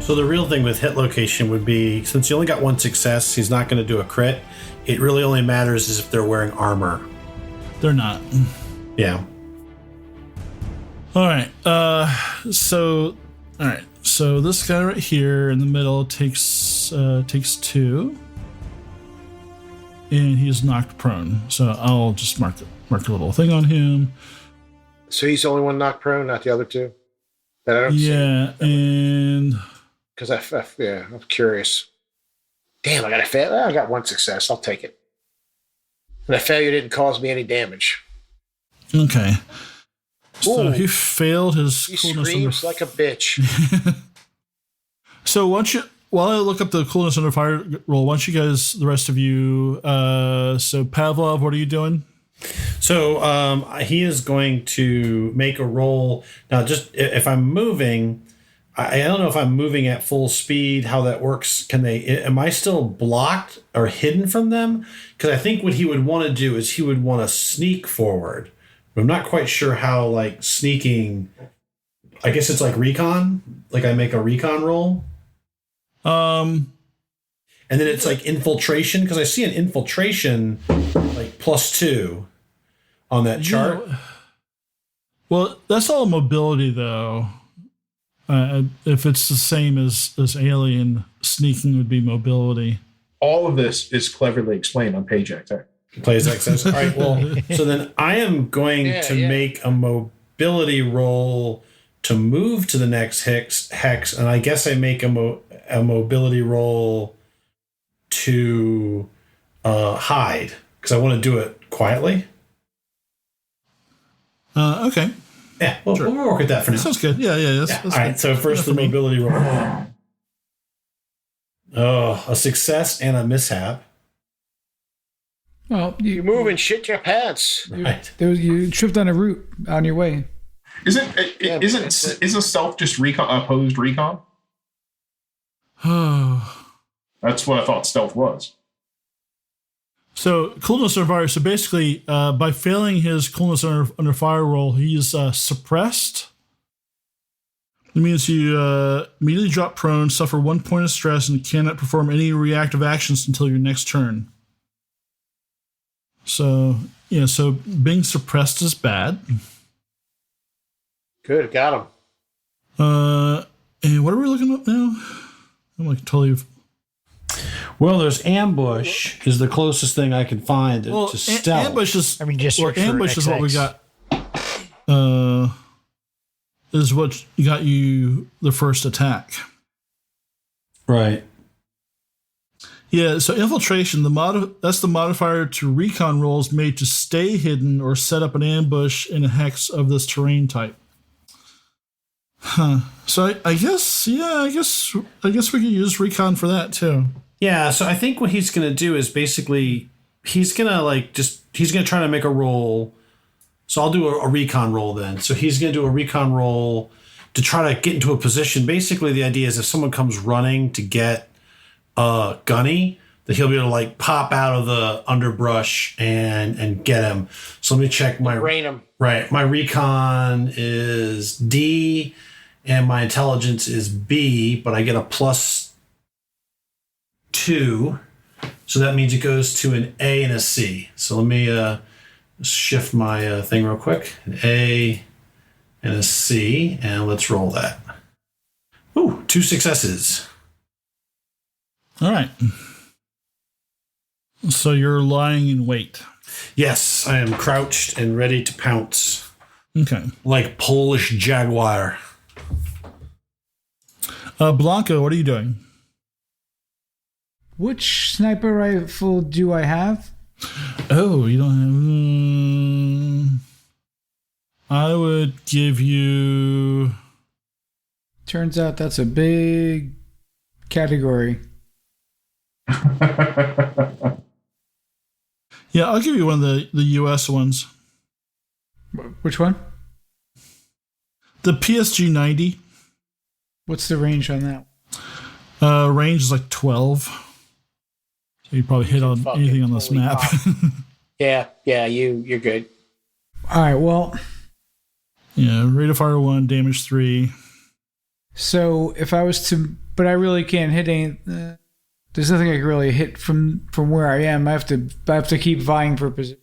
So the real thing with hit location would be, since you only got 1 success, he's not going to do a crit. It really only matters is if they're wearing armor. They're not. Yeah. All right. So this guy right here in the middle takes 2, and he's knocked prone. So I'll just mark a little thing on him. So he's the only one knocked prone, not the other 2? That I don't see. And Because I'm curious. Damn, I got a fail. I got 1 success. I'll take it. And the failure didn't cause me any damage. okay. So Ooh. he failed his He coolness screams like a bitch. So while I look up the coolness under fire roll, why don't you guys, the rest of you, so Pavlov, what are you doing? So he is going to make a roll. Now, just if I'm moving, I don't know if I'm moving at full speed, how that works. Am I still blocked or hidden from them? Because I think what he would want to do is he would want to sneak forward. But I'm not quite sure how, like, sneaking, I guess it's like recon. Like I make a recon roll. And then it's like infiltration, because I see an infiltration like +2 on that chart. Well, that's all mobility, though. If it's the same as alien, sneaking would be mobility. All of this is cleverly explained on page X. Plays access. All right. Well, so then I am going to make a mobility roll to move to the next hex, and I guess I make a mobility roll to hide because I want to do it quietly. Okay. Yeah, we'll work with that for now. Sounds good. Yeah. All right. So first the mobility roll. Oh, a success and a mishap. Well, You move and shit your pants. Right. you tripped on a route on your way. Isn't stealth just opposed recon? That's what I thought stealth was. So coolness under fire. So basically, by failing his coolness under fire roll, he's suppressed. It means you immediately drop prone, suffer 1 point of stress, and cannot perform any reactive actions until your next turn. So so being suppressed is bad. Good, got him. And what are we looking up now? I'm like totally. Well, there's ambush is the closest thing I can find to stealth. Ambush is. I mean, just search for ambush is what we XX. got. Is what got you the first attack. Right. Yeah. So infiltration, that's the modifier to recon rolls made to stay hidden or set up an ambush in a hex of this terrain type. Huh. So I guess we could use recon for that too. Yeah, so I think what he's going to do is basically he's going to try to make a roll. So I'll do a recon roll then. So he's going to do a recon roll to try to get into a position. Basically, the idea is if someone comes running to get Gunny, that he'll be able to like pop out of the underbrush and get him. So let me check my Brain him. Right, my recon is D and my intelligence is B, but I get a +2. So that means it goes to an A and a C. So let me shift my thing real quick. An A and a C, and let's roll that. Ooh, 2 successes. All right. So you're lying in wait. Yes, I am crouched and ready to pounce. Okay. Like Polish jaguar. Blanco, what are you doing? Which sniper rifle do I have? Oh, you don't have. I would give you. Turns out that's a big category. Yeah, I'll give you one of the US ones. Which one? The PSG 90. What's the range on that? Range is like 12. So you probably hit on anything on this map. Yeah, you're good. All right, well. Yeah, rate of fire 1, damage 3. So if I was to, but I really can't hit any. There's nothing I can really hit from where I am. I have to keep vying for position.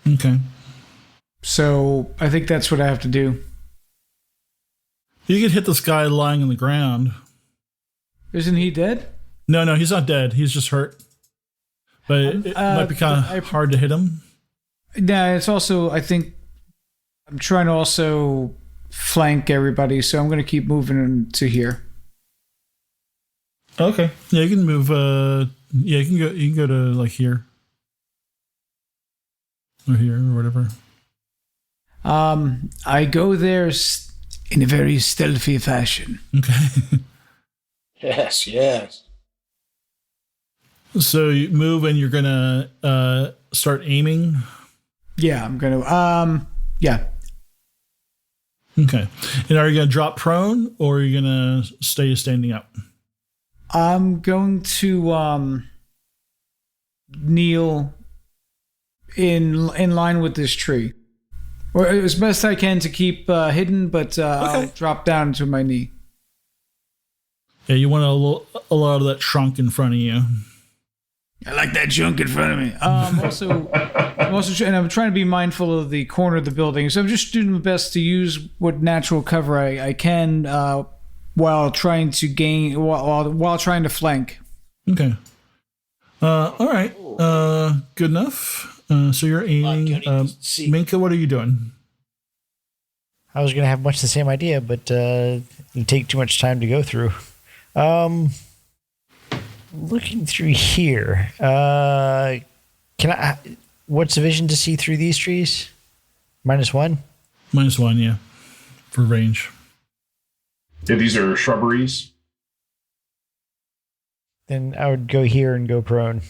Okay. So I think that's what I have to do. You could hit this guy lying on the ground. Isn't he dead? No, he's not dead. He's just hurt. But it might be kind of hard to hit him. Yeah, it's also, I think, I'm trying to also flank everybody, so I'm going to keep moving to here. Okay. Yeah, you can move. Yeah, you can go to like here or here or whatever. I go there in a very stealthy fashion. Okay. Yes. So you move and you're gonna start aiming. Yeah, I'm gonna. Yeah. Okay. And are you going to drop prone or are you going to stay standing up? I'm going to kneel in line with this tree, or as best I can to keep hidden, but I'll drop down to my knee. Yeah, you want a lot of that trunk in front of you. I like that junk in front of me. I'm also I'm trying to be mindful of the corner of the building, so I'm just doing my best to use what natural cover I can while trying to gain while trying to flank. Okay. All right. Good enough. So you're aiming. Minka, what are you doing? I was going to have much the same idea, but it'd take too much time to go through. Looking through here, can I? What's the vision to see through these trees? -1. -1, yeah, for range. Yeah, these are shrubberies. Then I would go here and go prone.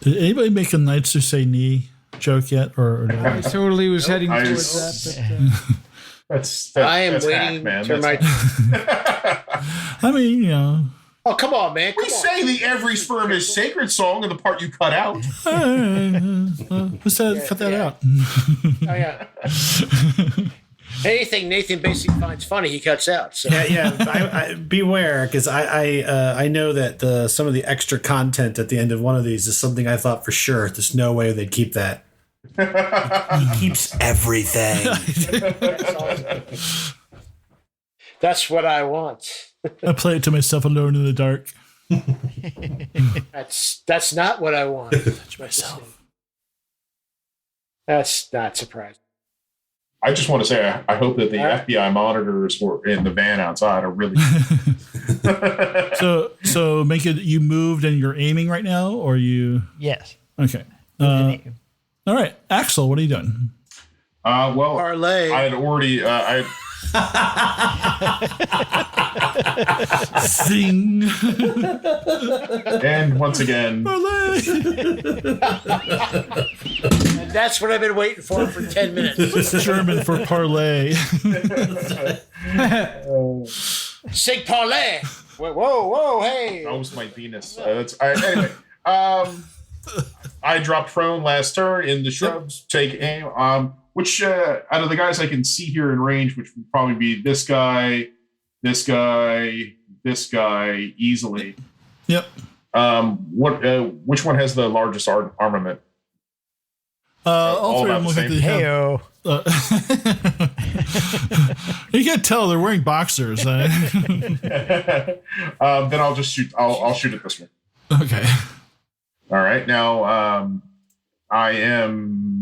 Did anybody make a Knights Who Say Knee joke yet? Or I totally was heading I towards just- that. I am that's waiting hack, man. to my. I mean, you know. Oh, come on, man! Come We on. sang the "Every Sperm Is Sacred" song, and the part you cut out. Who said cut that out? Oh, yeah. Anything Nathan basically finds funny, he cuts out. So. Yeah. I beware, because I know that some of the extra content at the end of one of these is something I thought for sure. There's no way they'd keep that. He keeps everything. That's awesome. That's what I want. I play it to myself alone in the dark. That's not what I want. Touch myself. That's not surprising. I just want to say, I hope that the FBI monitors were in the van outside are really. So make it. You moved and you're aiming right now, or you? Yes. Okay. All right, Axel, what are you doing? Well, Parlay. I had already. Sing. And once again, And that's what I've been waiting for 10 minutes. It's German for parlay. Sig parlay. Whoa, hey. almost my Venus. Anyway. I dropped prone last turn in the shrubs. Take aim. Which out of the guys I can see here in range, which would probably be this guy, this guy, this guy, easily. Yep. Which one has the largest armament? All three of them look like they have. Heyo. You can't tell they're wearing boxers. Then I'll just shoot. I'll shoot at this one. Okay. All right. Now I am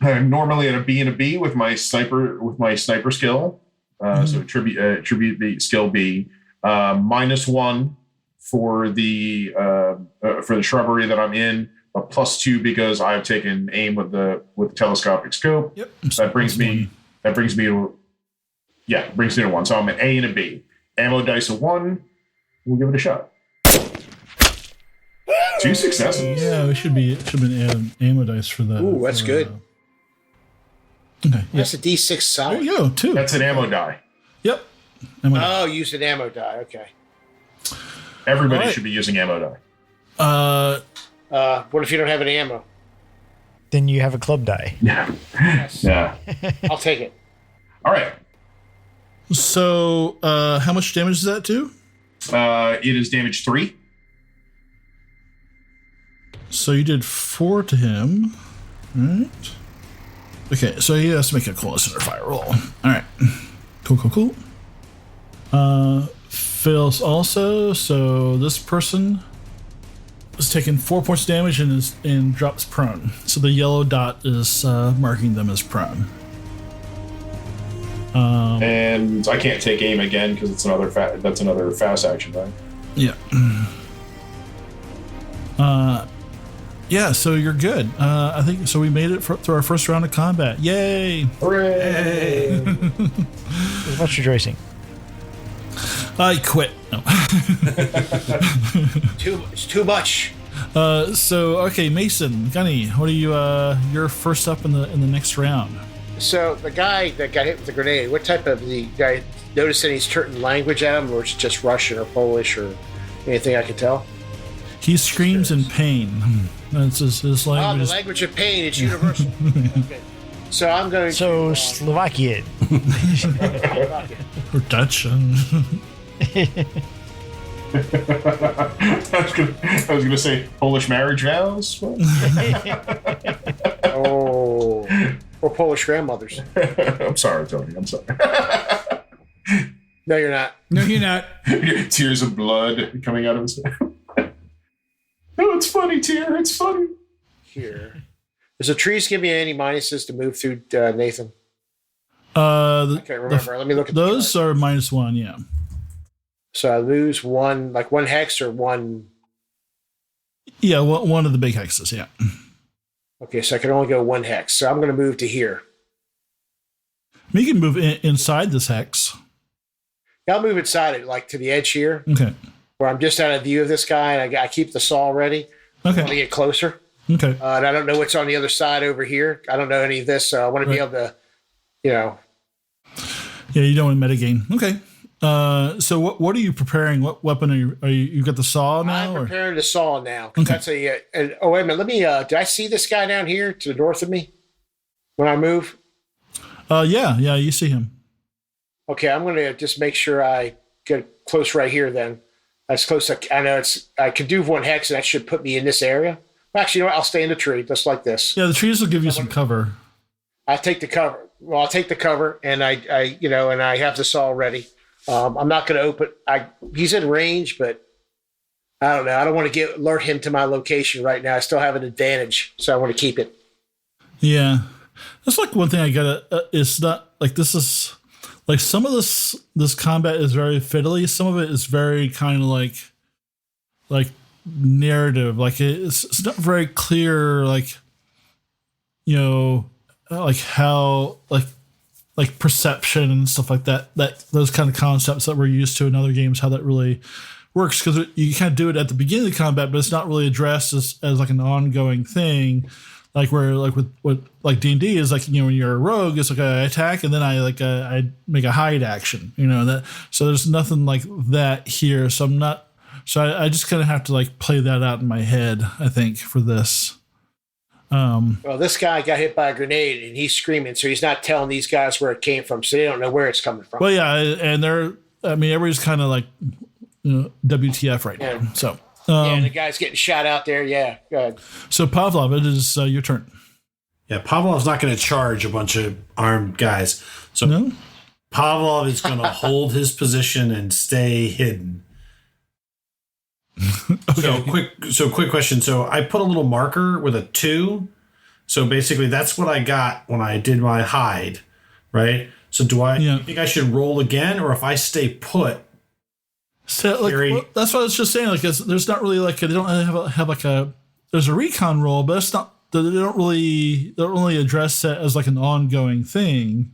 normally at a B and a B with my sniper skill. So attribute the skill B. -1 for the shrubbery that I'm in, but +2 because I've taken aim with the telescopic scope. Yep. That brings me to 1. So I'm an A and a B. Ammo dice of 1. We'll give it a shot. 2 successes. Yeah, we should be ammo dice for that. Ooh, that's good. Okay. That's Yes. a D6 There solid. you go. 2. That's an ammo die. Yep. Ammo die. Oh, use an ammo die. Okay. Everybody All right. should be using ammo die. What if you don't have any ammo? Then you have a club die. Yeah. Yeah. I'll take it. All right. So, how much damage is that do? It is damage 3. So you did 4 to him. Right. Okay, so he has to make a coolness under fire roll. All right. Cool. Fails also. So this person is taking 4 points of damage and drops prone. So the yellow dot is marking them as prone. And I can't take aim again because it's that's another fast action, right? Yeah. Yeah, so you're good. I think so. We made it through our first round of combat. Yay! Hooray! There's much rejoicing. I quit. No. It's too much. Okay, Mason, Gunny, what are you? You're first up in the next round. So the guy that got hit with the grenade, what type of the guy? Notice any certain language at him, or it's just Russian or Polish or anything I can tell? He screams in pain. That's his language. The language of pain. It's universal. Okay. So I'm going. So Slovakian. Or Dutch. I was gonna say Polish marriage vows. Oh, or Polish grandmothers. I'm sorry, Tony. I'm sorry. No, you're not. No, you're not. Tears of blood coming out of his mouth. No, it's funny, Tear. It's funny. Here. Does the trees give me any minuses to move through, Nathan? I can't remember. Let me look at those are -1. Yeah. So I lose one hex or one. Yeah, one of the big hexes. Yeah. Okay, so I can only go one hex. So I'm going to move to here. You can move inside this hex. Yeah, I'll move inside it, like to the edge here, Okay. where I'm just out of view of this guy, and I keep the saw ready. I want to Okay. get closer. Okay. And I don't know what's on the other side over here. I don't know any of this, so I want to be able to, Yeah, you don't want to metagame. Okay. So what are you preparing? What weapon are you? You got the saw now? I'm preparing the saw now. Okay. That's oh, wait a minute. Let me, did I see this guy down here to the north of me when I move? Yeah, you see him. Okay, I'm going to just make sure I get close right here then. As close as I know I could do one hex, and that should put me in this area. Actually, you know what? I'll stay in the tree, just like this. Yeah, the trees will give you some cover. I take the cover. Well, I'll take the cover, and I have the saw ready. I'm not going to open. He's in range, but I don't know. I don't want to alert him to my location right now. I still have an advantage, so I want to keep it. Yeah, that's like one thing I gotta. It's not like this is like some of this combat is very fiddly. Some of it is very kind of like narrative. Like it's not very clear. Like like how like perception and stuff like that. That those kind of concepts that we're used to in other games. How that really works, because you kind of do it at the beginning of the combat, but it's not really addressed as like an ongoing thing. Like where like with what like D&D is like, when you're a rogue, it's like I attack and then I make a hide action, that. So there's nothing like that here. So I just kind of have to like play that out in my head, I think, for this. Well, this guy got hit by a grenade and he's screaming, so he's not telling these guys where it came from, so they don't know where it's coming from. Well, yeah, and everybody's kind of like WTF right now. So and the guy's getting shot out there. Yeah, go ahead. So Pavlov, it is your turn. Yeah, Pavlov's not going to charge a bunch of armed guys. So No? Pavlov is going to hold his position and stay hidden. Okay. So quick question. So I put a little marker with a 2. So basically that's what I got when I did my hide, right? So do I think I should roll again, or if I stay put? So that's what I was just saying. Like, there's not really like they don't have like a there's a recon roll, but it's not. They don't really address it as like an ongoing thing.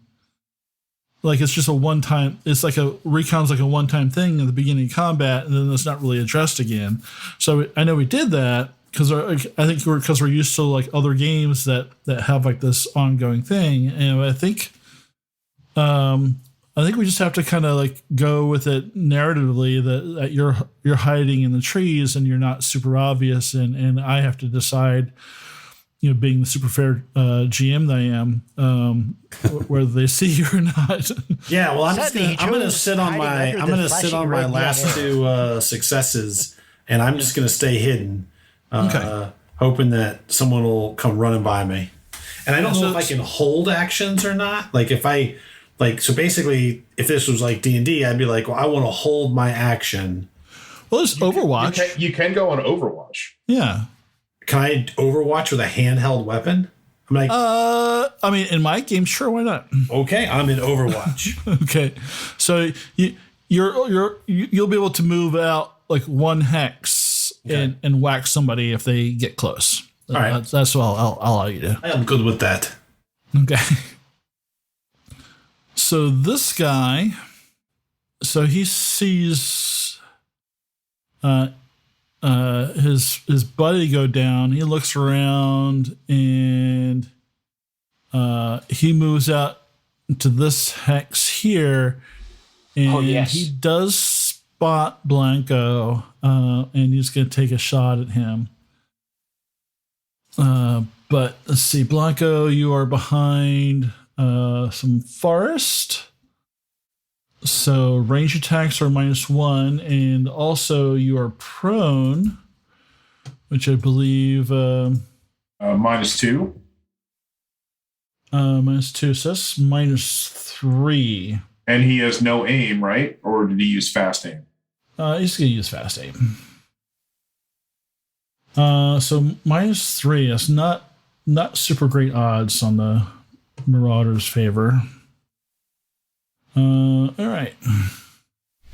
Like it's just a one time. It's like a recon's like a one time thing at the beginning of combat, and then it's not really addressed again. So I know we did that because I think we're used to like other games that have like this ongoing thing, and I think we just have to kind of like go with it narratively that you're hiding in the trees and you're not super obvious, and I have to decide, being the super fair GM that I am, whether they see you or not. Yeah, well, I'm Sadly, going to sit on my red last light. 2 successes, and I'm just going to stay hidden, Okay. hoping that someone will come running by me. And I don't know if I can hold actions or not. Like if I so basically, if this was like D&D, I'd be like, well, I want to hold my action. Well, there's Overwatch. You can go on Overwatch. Yeah. Can I Overwatch with a handheld weapon? I'm like, I mean, in my game, sure, why not? okay, I'm in Overwatch. Okay, so you'll be able to move out like one hex and whack somebody if they get close. All right, that's what I'll allow you to. I am good with that. Okay. So this guy, he sees his buddy go down. He looks around and he moves out to this hex here, and he does spot Blanco, and he's going to take a shot at him. But let's see, Blanco, you are behind some forest. So range attacks are -1, and also you are prone, which I believe -2. -2, so that's -3. And he has no aim, right? Or did he use fast aim? He's going to use fast aim. So -3. That's not super great odds on the Marauder's favor. All right.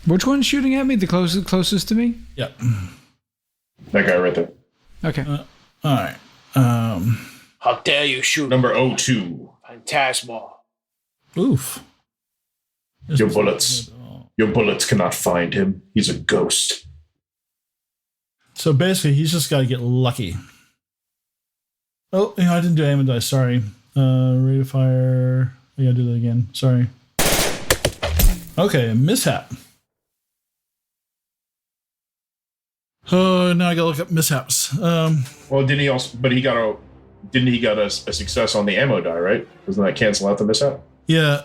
Which one's shooting at me? The closest to me? Yep. That guy right there. Okay. All right. How dare you shoot Number 02. Phantasmal? Oof. Your bullets cannot find him. He's a ghost. So basically, he's just got to get lucky. Oh, I didn't do aim dice. Sorry. Rate of fire. I gotta do that again. Sorry. Okay, mishap. Oh, now I gotta look up mishaps. Well, didn't he also? But he got a success on the ammo die, right? Doesn't that cancel out the mishap? Yeah.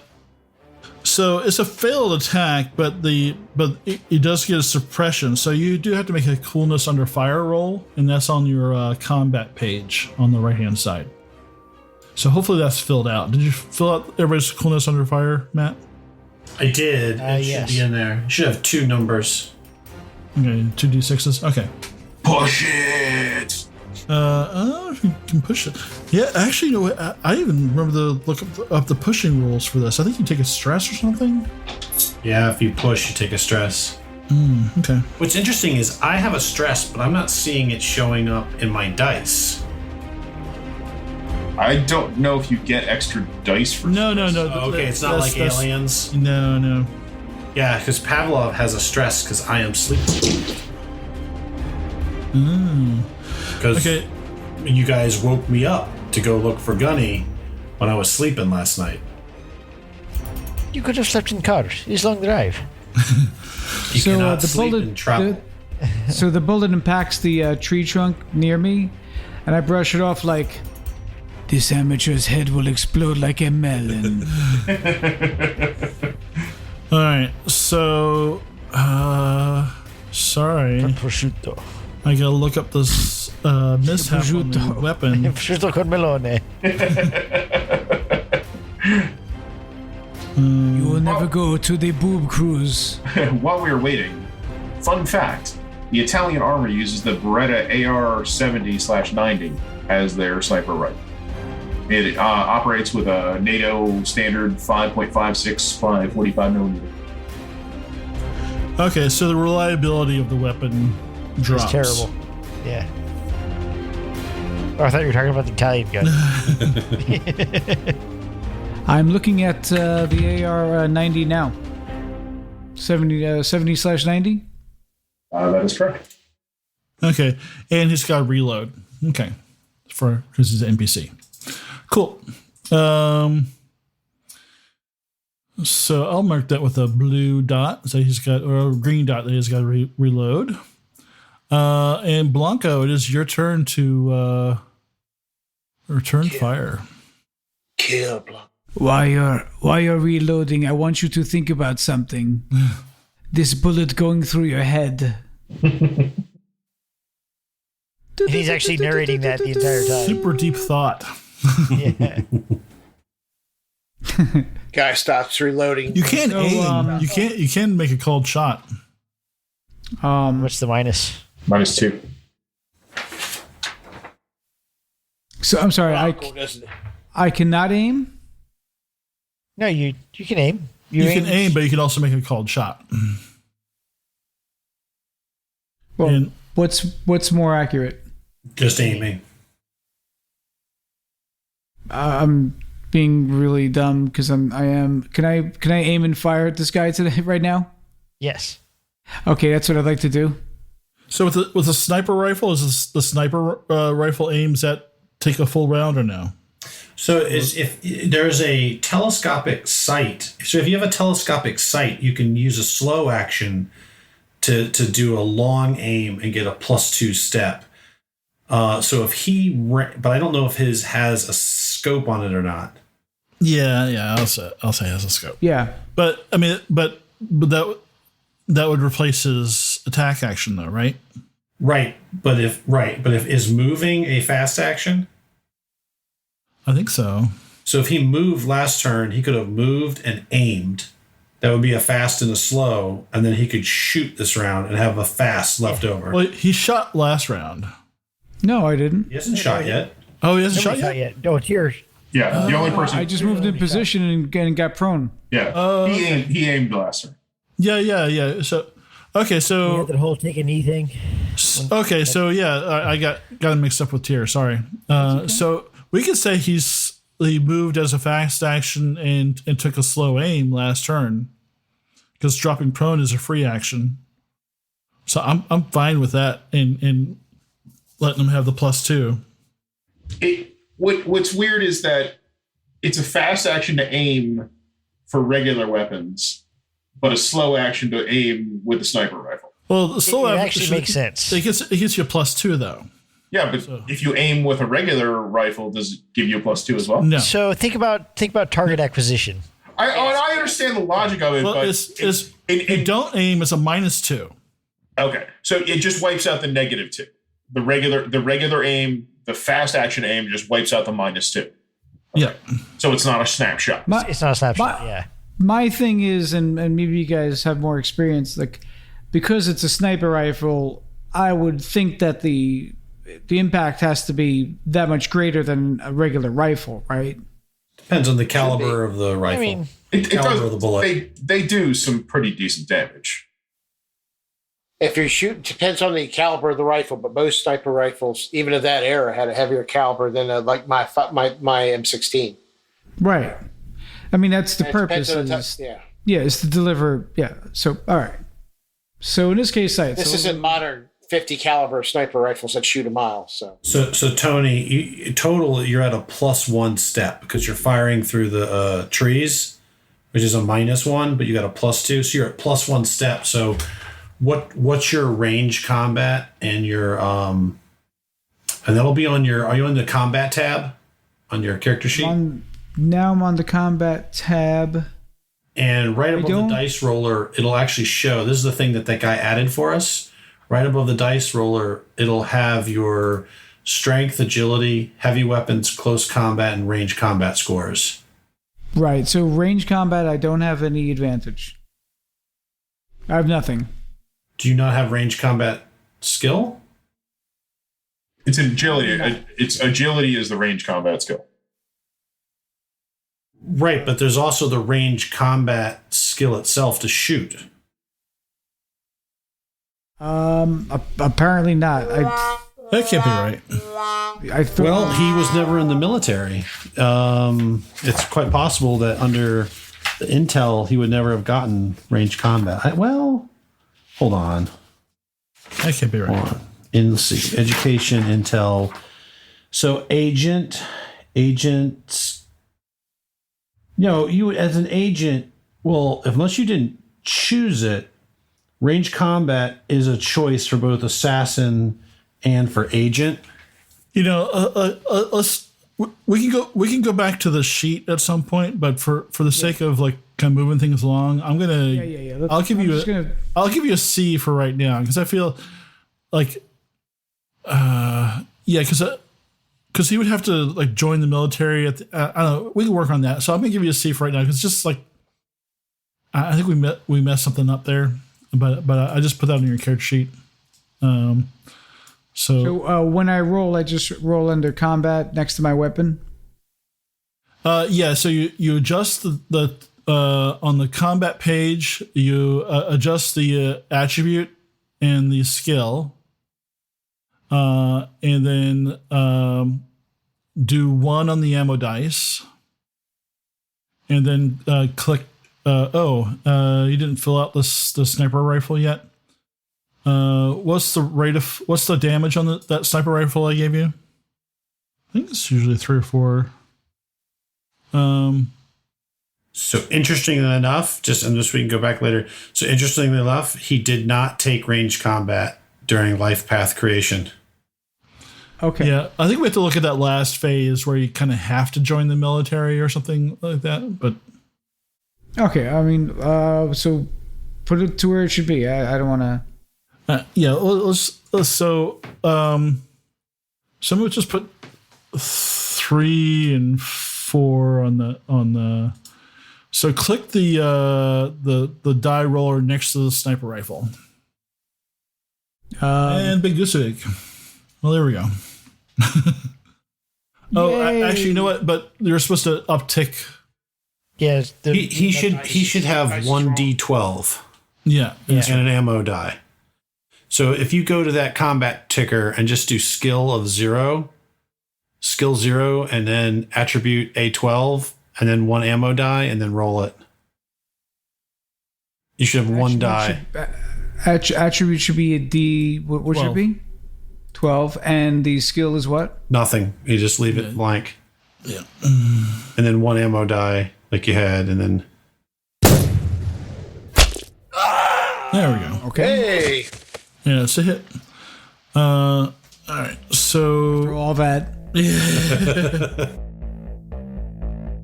So it's a failed attack, but it does get a suppression. So you do have to make a coolness under fire roll, and that's on your combat page on the right hand side. So hopefully that's filled out. Did you fill out everybody's coolness under fire, Matt? I did. It yes. should be in there. It should have 2 numbers. Okay, 2d6s. Okay. Push it. If you can push it. Yeah, actually, you know what? I even remember look up the pushing rules for this. I think you take a stress or something. Yeah, if you push, you take a stress. Okay. What's interesting is I have a stress, but I'm not seeing it showing up in my dice. I don't know if you get extra dice for. No. Oh, okay, it's not like aliens. No. Yeah, because Pavlov has a stress because I am sleeping. Because Okay. you guys woke me up to go look for Gunny when I was sleeping last night. You could have slept in car. It's long drive. You cannot sleep in travel. So the bullet impacts the tree trunk near me, and I brush it off like, this amateur's head will explode like a melon. All right. So, sorry. Prosciutto. I gotta look up this mishap on the Prosciutto. weapon. Prosciutto con melone. You will never go to the boob cruise. While we were waiting, fun fact: the Italian army uses the Beretta AR-70/90 as their sniper rifle. It operates with a NATO standard 5.56 by 45 millimeter. Okay, so the reliability of the weapon drops. It's terrible. Yeah. Oh, I thought you were talking about the Italian gun. I'm looking at the AR-90 now. 70/90? That is correct. Okay, and he's got to reload. Okay, because he's an NPC. Cool. So I'll mark that with a blue dot. So he's got, or a green dot that he's got to reload. And Blanco, it is your turn to return fire. Kill Blanco. While you're reloading, I want you to think about something. This bullet going through your head. He's actually narrating that the entire time. Super deep thought. Yeah. Guy stops reloading. You can't aim. You can make a cold shot. What's the minus? -2. So I'm sorry, Blanco doesn't. I cannot aim. No, you can aim. You can aim, but you can also make a cold shot. Well, And- what's more accurate? Just aiming. I'm being really dumb because I am. Can I aim and fire at this guy today right now? Yes. Okay, that's what I'd like to do. So with a sniper rifle, is the sniper rifle aims at take a full round or no? So if there's a telescopic sight, so if you have a telescopic sight, you can use a slow action to do a long aim and get a +2 step. So if but I don't know if his has a scope on it or not. Yeah, I'll say it has a scope. Yeah. But I mean, but that would replace his attack action though, right? Right, but if is moving a fast action? I think so. So if he moved last turn, he could have moved and aimed. That would be a fast and a slow, and then he could shoot this round and have a fast left over. Well, he shot last round. No, I didn't. He hasn't shot yet. Oh, he hasn't shot Nobody yet? shot yet. No, it's yours. Yeah, the only person. I just moved in position and got prone. Yeah, he aimed last turn. Yeah. So, okay, You so had the whole take a knee thing. okay, so yeah, I got it mixed up with Tier. Sorry. So we could say he moved as a fast action and took a slow aim last turn, because dropping prone is a free action. So I'm fine with that and letting him have the +2. What's weird is that it's a fast action to aim for regular weapons, but a slow action to aim with the sniper rifle. Well, the slow It action actually makes sense. It gets you a +2 though. Yeah, but if you aim with a regular rifle, does it give you a +2 as well? No. So think about target acquisition. I understand the logic of it, Well, but if you don't aim, it's a -2. okay, so it just wipes out the -2. The regular aim, the fast action aim, just wipes out the -2. Yeah. So it's not a snapshot. It's not a snapshot. Yeah. My thing is, and maybe you guys have more experience, like because it's a sniper rifle, I would think that the impact has to be that much greater than a regular rifle, right? Depends on the caliber of the rifle. I mean, It Caliber does. of the bullet. They do some pretty decent damage. If you're shooting, depends on the caliber of the rifle, but most sniper rifles, even of that era, had a heavier caliber than like my M16. Right. I mean, that's the And it depends purpose. on the Is, yeah. yeah, is to deliver. Yeah. So, all right. So in this case, This isn't modern 50 caliber sniper rifles that shoot a mile. So So Tony, total you're at a +1 step because you're firing through the trees, which is a -1, but you got a +2, so you're at +1 step. So what's your range combat and your and that'll be on your, are you on the combat tab on your character sheet? Now I'm on the combat tab. And right above the dice roller, it'll actually show, this is the thing that guy added for us. Right above the dice roller, it'll have your strength, agility, heavy weapons, close combat, and range combat scores. Right. So range combat, I don't have any advantage. I have nothing. Do you not have range combat skill? It's agility. It's agility is the range combat skill. Right, but there's also the range combat skill itself to shoot. Apparently not. That can't be right. Well, he was never in the military. It's quite possible that under the intel, he would never have gotten range combat. Hold on. That can't be right. Hold on. Let's see. Education, intel. So agents. You as an agent, well, unless you didn't choose it, range combat is a choice for both assassin and for agent. We can go back to the sheet at some point, but for the sake of like kind of moving things along, I'm gonna Yeah. I'll give you a C for right now because I feel like because he would have to like join the military at I don't know, we can work on that, so I'm gonna give you a C for right now because just like I think we messed something up there, but I just put that on your character sheet. So when I roll, I just roll under combat next to my weapon. So you adjust the on the combat page, you adjust the attribute and the skill, and then do 1 on the ammo dice, and then click. You didn't fill out the sniper rifle yet. What's the damage on that sniper rifle I gave you? I think it's usually 3 or 4. So interestingly enough, and just we can go back later. So interestingly enough, he did not take range combat during life path creation. Okay. Yeah, I think we have to look at that last phase where you kind of have to join the military or something like that. But Okay. I mean, so put it to where it should be. I don't want to. yeah, let's so someone just put 3 and 4 on the. So click the die roller next to the sniper rifle. And Big Goose Egg. Well, there we go. Actually, you know what? But you're supposed to uptick. Yes. He should have 1d12 Yeah. and an ammo die. So if you go to that combat ticker and just do skill 0, and then attribute A12, and then 1 ammo die, and then roll it. You should have 1 die. Attribute should be a D. What should it be? 12. And the skill is what? Nothing. You just leave it blank. Yeah. And then 1 ammo die, like you had, and then. There we go. Okay. Hey. Yeah, it's a hit. All right. So For all that.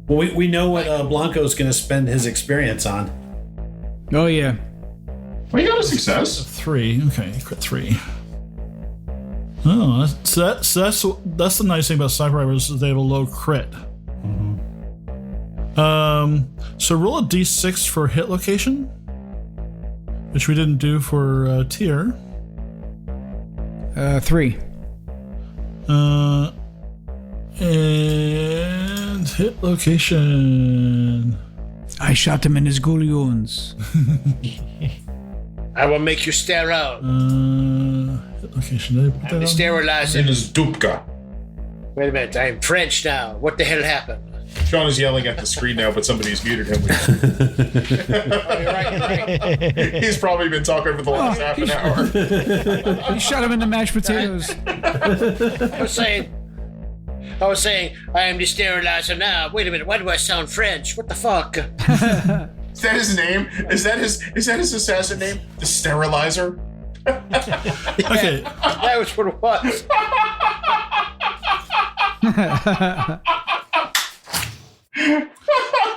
Well, we know what Blanco's going to spend his experience on. Oh, yeah. Well, you got a success. 3. Okay, crit 3. Oh, so that's the nice thing about sniper rifles is they have a low crit. So roll a d6 for hit location, which we didn't do for tier. 3. And hit location. I shot him in his gullions. I will make you stare out. Hit location. Did I put that on? Sterilize In him. his dupka. Wait a minute. I'm French now. What the hell happened? Sean is yelling at the screen now, but somebody's muted him. Oh, you're right. He's probably been talking for the last half an hour. He shot him in the mashed potatoes. I was saying, I am the sterilizer now. Wait a minute. Why do I sound French? What the fuck? Is that his name? Is that his assassin name? The Sterilizer? Okay. That was what it was.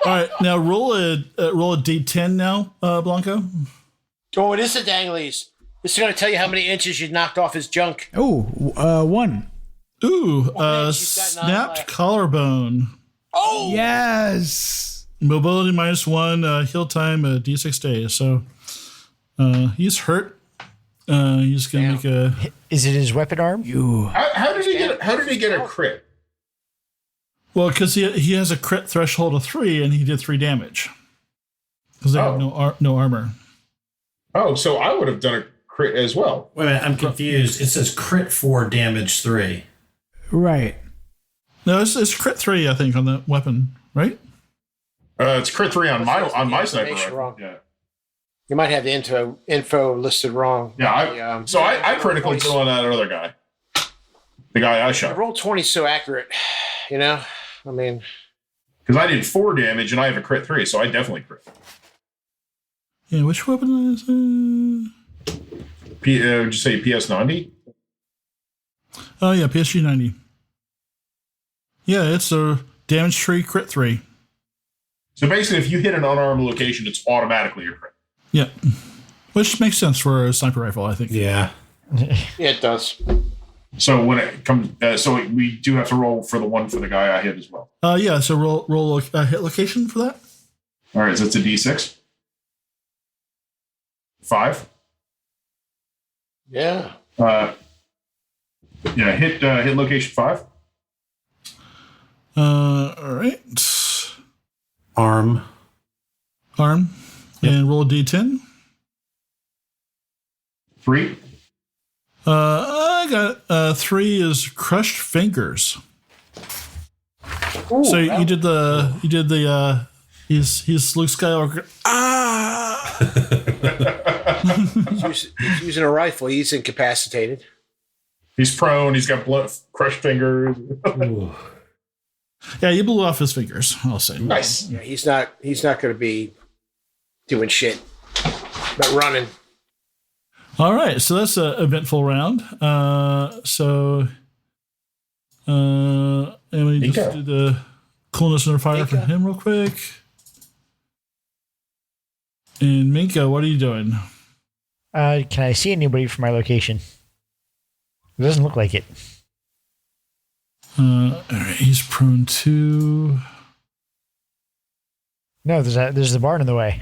All right. Now roll a d10 now, Blanco. Oh, it is the danglies. This is going to tell you how many inches you knocked off his junk. Oh, 1. Ooh, inch you've got snapped left. collarbone. Oh! Yes. Mobility -1, heal time d6 days. So he's hurt. He's gonna make a. Is it his weapon arm? How did he get a crit? Well, because he has a crit threshold of 3, and he did 3 damage. Because they have no armor. Oh, so I would have done a crit as well. Wait a minute, I'm confused. It says crit 4, damage 3. Right. No, it's crit 3, I think, on the weapon, right? It's crit 3 on my sniper rifle. Wrong. Yeah. You might have the info listed wrong. Yeah, I critically kill on that other guy. The guy I The shot. roll 20 is so accurate, you know? I mean, Because I did 4 damage and I have a crit 3, so I definitely crit. Yeah, which weapon is it? Would you say PS90? Oh, yeah, PSG 90. Yeah, it's a damage 3, crit 3. So basically, if you hit an unarmed location, it's automatically a crit. Yeah. Which makes sense for a sniper rifle, I think. Yeah. yeah, it does. So when it comes, so we do have to roll for the one for the guy I hit as well. Yeah, so roll a hit location for that. All right, so it's a D6. 5. Yeah. Hit location 5. All right. Arm. Yep. And roll a d10. 3. I got 3 is crushed fingers. Ooh, So you did the he's Luke Skywalker. So He's using a rifle. He's incapacitated. He's prone. He's got blood, crushed fingers. Yeah, you blew off his fingers. I'll say. Nice. Yeah, he's not going to be doing shit, but running. All right, so that's an eventful round. And we just do the coolness under fire for him real quick. And Minka, what are you doing? Can I see anybody from my location? It doesn't look like it. All right, he's prone too. No, there's the barn in the way.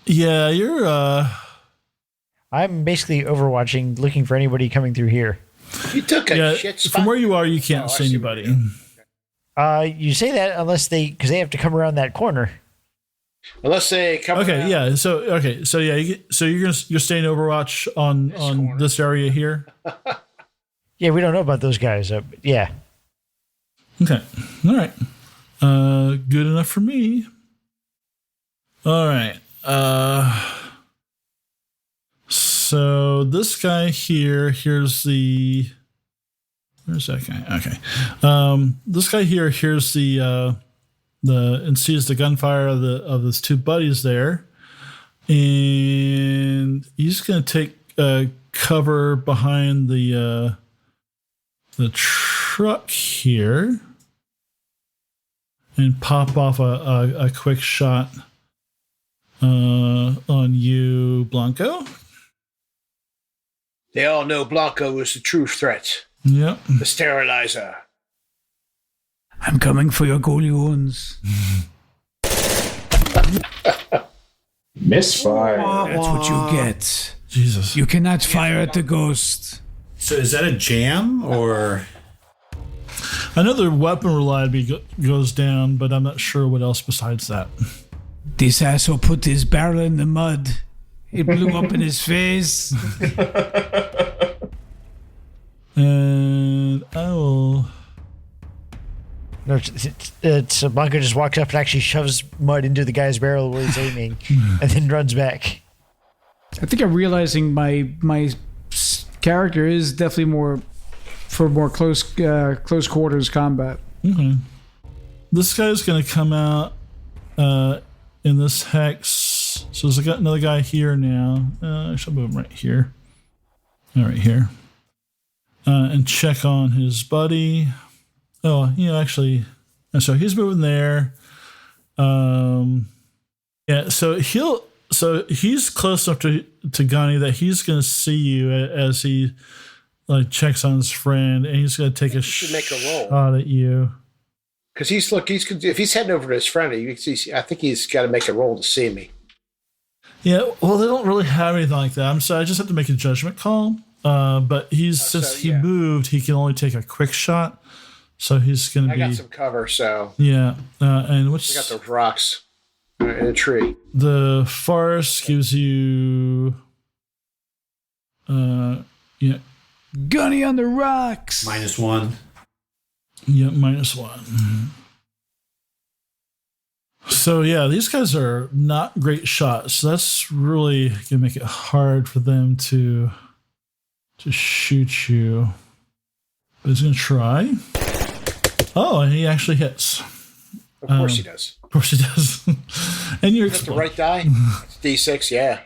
Yeah, you're. I'm basically overwatching, looking for anybody coming through here. You took a shit spot. From where you are, you can't see anybody. You say that because they have to come around that corner. Unless they come. Okay, around. yeah. So you're staying Overwatch on this area here. Yeah, we don't know about those guys. Yeah. Okay. All right. Good enough for me. All right. So this guy here's the. Where's that guy? Okay. This guy here hears the and sees the gunfire of his two buddies there, and he's gonna take cover behind the truck here and pop off a quick shot on you, Blanco. They all know Blanco is the true threat. Yep. The sterilizer. I'm coming for your golions. Misfire. That's what you get. Jesus. You cannot fire at the ghost. So is that a jam or? I know the weapon reliability goes down, but I'm not sure what else besides that. This asshole put his barrel in the mud. It blew up in his face. And I will. No, it's Blanco just walks up and actually shoves mud into the guy's barrel while he's aiming, and then runs back. I think I'm realizing my character is definitely more for more close quarters combat. Okay. This guy's going to come out in this hex. So there's another guy here now. I shall move him right here. All right, here. And check on his buddy. Oh, actually. So he's moving there. Yeah, so he's close enough to Gunny that he's going to see you as he checks on his friend, and he's going to take a shot at you. Because if he's heading over to his friend, I think he's got to make a roll to see me. Yeah, well, they don't really have anything like that. I'm sorry, I just have to make a judgment call. But since he moved, he can only take a quick shot. So he's going to be. I got some cover, so. Yeah, and I got those rocks in a tree. The forest gives you. Yeah. Gunny on the rocks. -1. Yeah, -1. So yeah, these guys are not great shots. So that's really gonna make it hard for them to shoot you. But he's gonna try. Oh, and he actually hits. Of course he does. Of course he does. And you're the right die. It's D6, yeah.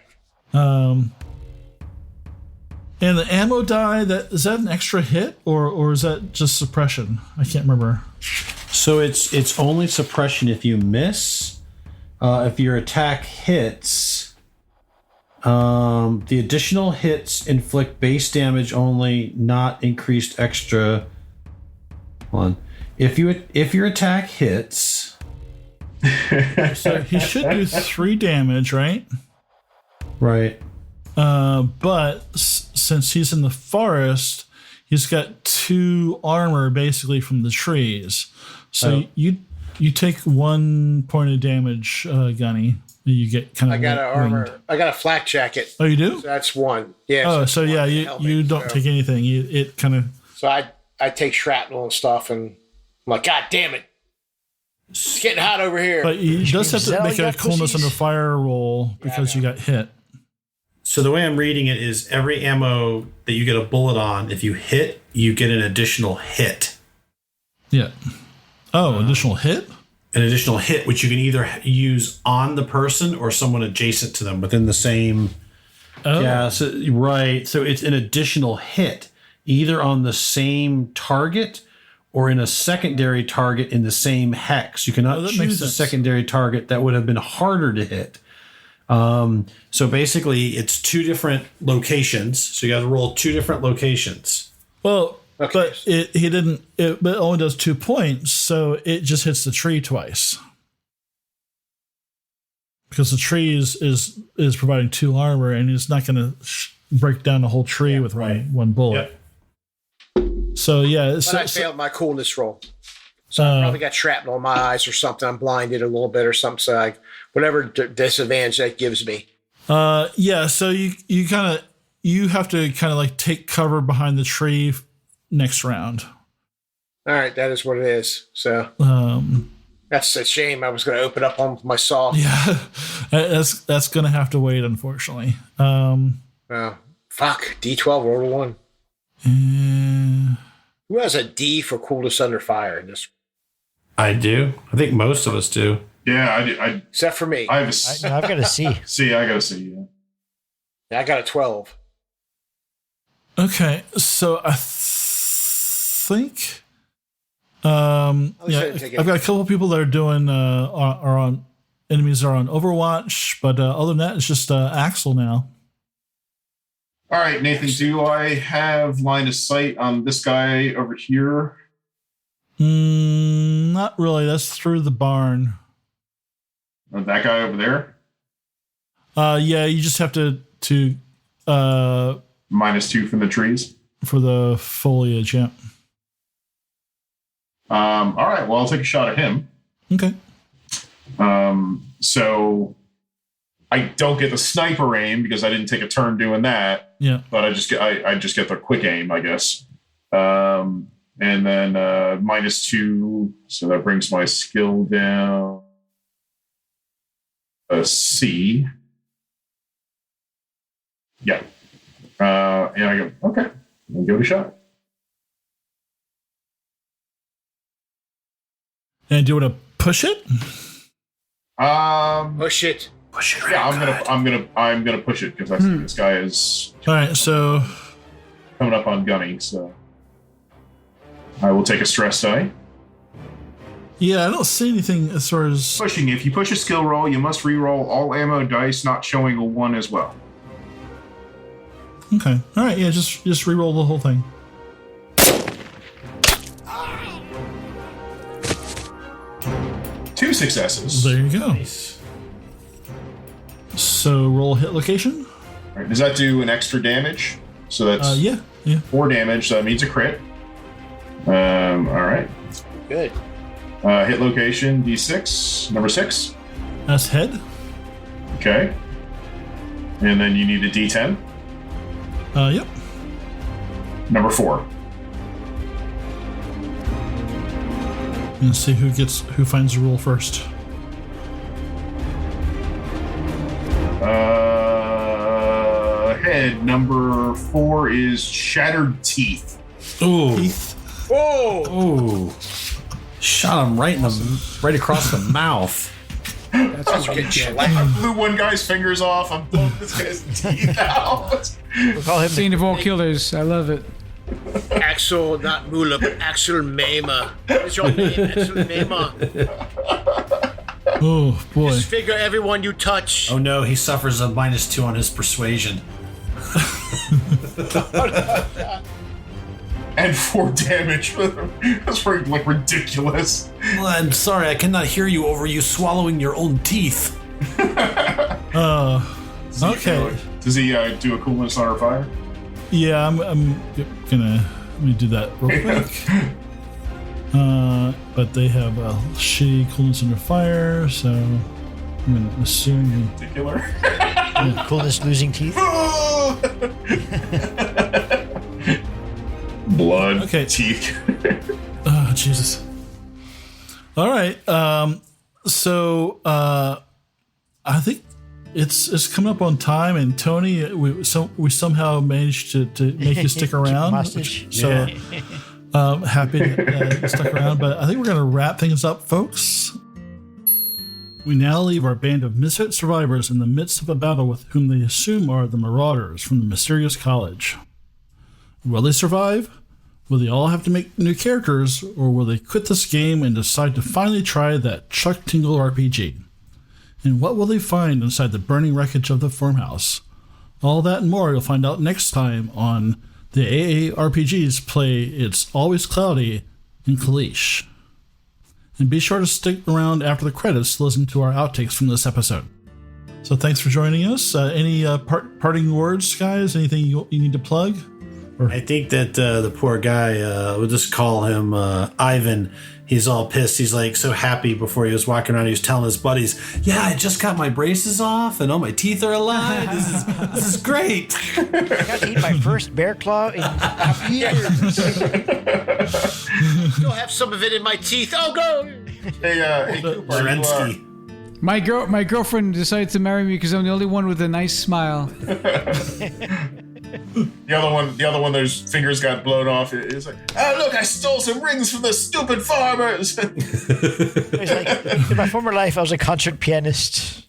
And the ammo die, is that an extra hit or is that just suppression? I can't remember. So it's only suppression if you miss. If your attack hits, the additional hits inflict base damage only, not increased extra. Hold on. If your attack hits, so he should do 3 damage, right? Right. But since he's in the forest, he's got 2 armor basically from the trees. So you take 1 point of damage, Gunny. You get kind of. I got an armor. I got a flak jacket. Oh, you do? So that's 1. Yeah. Oh, so yeah, you don't take anything. It kind of. So I take shrapnel and stuff, and I'm like, God damn it, it's getting hot over here. But he does have to make a coolness under fire roll because you got hit. So the way I'm reading it is every ammo that you get a bullet on, if you hit, you get an additional hit. Yeah. Oh, additional hit? An additional hit, which you can either use on the person or someone adjacent to them within the same. Oh. Yeah, so, right. So it's an additional hit, either on the same target or in a secondary target in the same hex. You cannot that makes choose a sense. secondary target that would have been harder to hit. So basically, it's two different locations. So you got to roll two different locations. Well, Okay. but it only does 2 points, so it just hits the tree twice. Because the tree is providing 2 armor, and it's not going to break down the whole tree with one bullet. So yeah, But I failed my coolness roll. So I probably got shrapnel in my eyes or something. I'm blinded a little bit or something. So whatever disadvantage that gives me. yeah. So you have to kind of like take cover behind the tree next round. All right, that is what it is. So that's a shame. I was going to open up on my saw. Yeah, that's going to have to wait, unfortunately. Oh, fuck. D12 roll a 1. Who has a D for coolness under fire in this? I do. I think most of us do. Yeah, I Except for me. I have a I've got a C. see. I got to see. Yeah. I got a 12. Okay, so I think I've got a couple of people that are doing are on enemies are on Overwatch, but other than that, it's just Axel now. All right, Nathan. Do I have line of sight on this guy over here? Not really. That's through the barn. Or that guy over there? Yeah, you just have to -2 from the trees. for the foliage. Yeah. All right. Well, I'll take a shot at him. Okay. So I don't get the sniper aim because I didn't take a turn doing that. Yeah. But I just get the quick aim, I guess. And then -2, so that brings my skill down a C. Yeah. And I go, okay, I'll give it a shot. And do you want to push it? Push it. Push it. Yeah, I'm gonna push it because I think this guy is All right. So coming up on Gunny, so I will take a stress die. yeah, I don't see anything as far as Pushing. If you push a skill roll, you must re-roll all ammo dice not showing a 1 as well. okay. All right. Yeah, just re-roll the whole thing. Two successes. There you go. So roll hit location. All right, does that do an extra damage? So that's Yeah. 4 damage. So that means a crit. All right. Good. Hit location D6, number 6. That's head. Okay. And then you need a D10, Yep. number 4. And see who finds the rule first. Head number 4 is shattered teeth. Ooh. Teeth. Whoa! Ooh. Shot him right across the mouth. That's getting shellacked. I blew one guy's fingers off. I'm blowing this guy's teeth out. We'll call him Scene of all killers. I love it. Axel, not Mula, but Axel Mema. What's your name? Axel Mema. Oh boy. Disfigure everyone you touch. Oh no, he suffers a -2 on his persuasion. And 4 damage. That's very ridiculous. Well, I'm sorry, I cannot hear you over you swallowing your own teeth. Okay. Does he do a coolness under fire? Yeah, I'm gonna let me do that real quick. But they have a shitty coolness under fire, so I'm gonna assume Particular. coolness losing teeth. Blood. Okay. Teeth. oh Jesus. All right. So I think it's coming up on time, and Tony, we somehow managed to make you stick around. hostage. So happy to stuck around. But I think we're going to wrap things up, folks. We now leave our band of misfit survivors in the midst of a battle with whom they assume are the Marauders from the mysterious college. Will they survive? Will they all have to make new characters, or will they quit this game and decide to finally try that Chuck Tingle RPG? And what will they find inside the burning wreckage of the farmhouse? All that and more you'll find out next time on the AARPGs play It's Always Cloudy in Kalisz. And be sure to stick around after the credits to listen to our outtakes from this episode. So thanks for joining us. Any parting words, guys? Anything you need to plug? I think that the poor guy, we'll just call him Ivan. He's all pissed. He's like so happy before he was walking around. He was telling his buddies, "Yeah, I just got my braces off and all my teeth are alive. This is great." I got to eat my first bear claw in years. Still have some of it in my teeth. Oh, go! Hey, Cooper, Zelensky. My girlfriend decided to marry me because I'm the only one with a nice smile. the other one, their fingers got blown off. It's like, oh look, I stole some rings from the stupid farmers. It's like, in my former life, I was a concert pianist.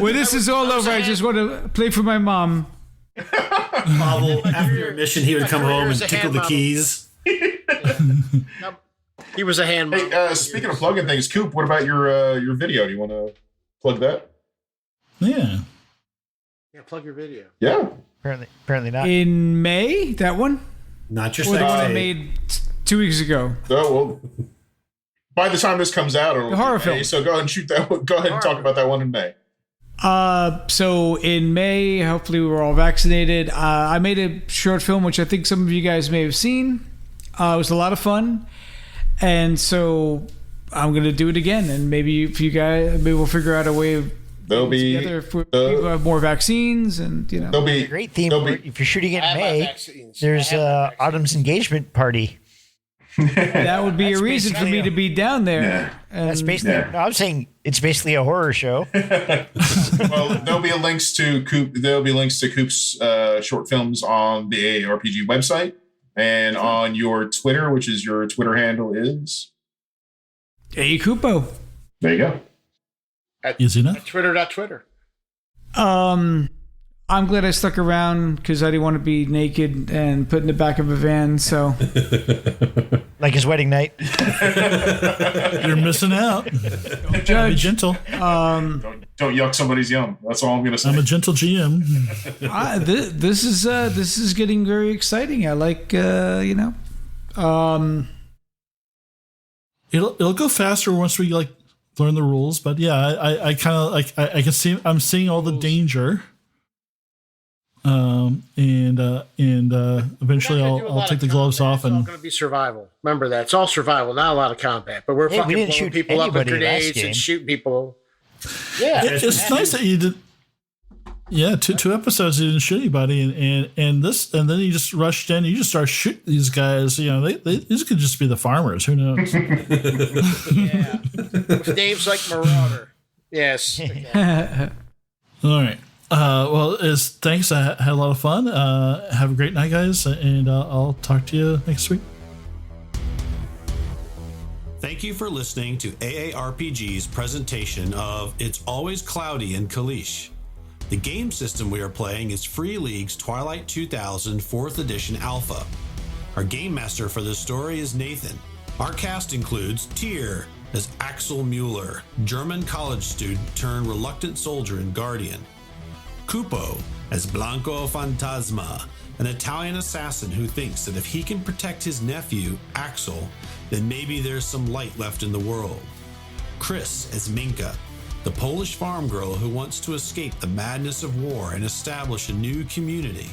When this is all over, I just want to play for my mom. Pavel, after your mission, he would come home and tickle the keys. He was a hand model. Hey, speaking of plugging things, Coop, what about your video? Do you want to plug that? Yeah. Yeah, plug your video. Yeah. Apparently not. In May, that one? Not your Or the one I sex tape. made 2 weeks ago. Oh, well, by the time this comes out, it'll The horror be May, film. so go ahead and shoot that one. Go ahead and talk about that one in May. So in May, hopefully we were all vaccinated. I made a short film, which I think some of you guys may have seen. It was a lot of fun. And so I'm going to do it again. And maybe if you guys, maybe we'll figure out a way of together if people have more vaccines and, you know. There'll be The great theme, there'll be- if you're shooting it I in have my May, vaccines. there's I have my vaccines. Autumn's engagement party. That would be a That's reason for me basically to be down there. That's basically, no, I'm saying it's basically a horror show. Well, there'll be links to Coop's short films on the AARPG website and on your Twitter, which is your Twitter handle is. Hey, Kupo. There you go. Easy enough. Twitter.twitter. I'm glad I stuck around because I didn't want to be naked and put in the back of a van. So Like his wedding night. You're missing out. Be judge. gentle. Don't yuck somebody's yum. That's all I'm gonna say. I'm a gentle GM. This is getting very exciting. I like It'll go faster once we like learn the rules, but yeah, I kind of like I can see I'm seeing all the danger. Eventually I'll take the gloves off It's all and going to be survival. Remember that. It's all survival, not a lot of combat. But we're Hey, we fucking didn't blowing shoot people up with anybody last grenades game. and shooting people. Yeah. it's nice that you did. Yeah, two episodes you didn't shoot anybody, and then you just rushed in. You just start shooting these guys. You know, these could just be the farmers. Who knows? Yeah. With names like Marauder. Yes. All right. Well, thanks. I had a lot of fun. Have a great night, guys, and I'll talk to you next week. Thank you for listening to AARPG's presentation of It's Always Cloudy in Kalisz. The game system we are playing is Free League's Twilight 2000 4th Edition Alpha. Our game master for this story is Nathan. Our cast includes Tyr as Axel Mueller, German college student turned reluctant soldier and guardian. Cupo as Blanco Fantasma, an Italian assassin who thinks that if he can protect his nephew, Axel, then maybe there's some light left in the world. Chris as Minka, the Polish farm girl who wants to escape the madness of war and establish a new community.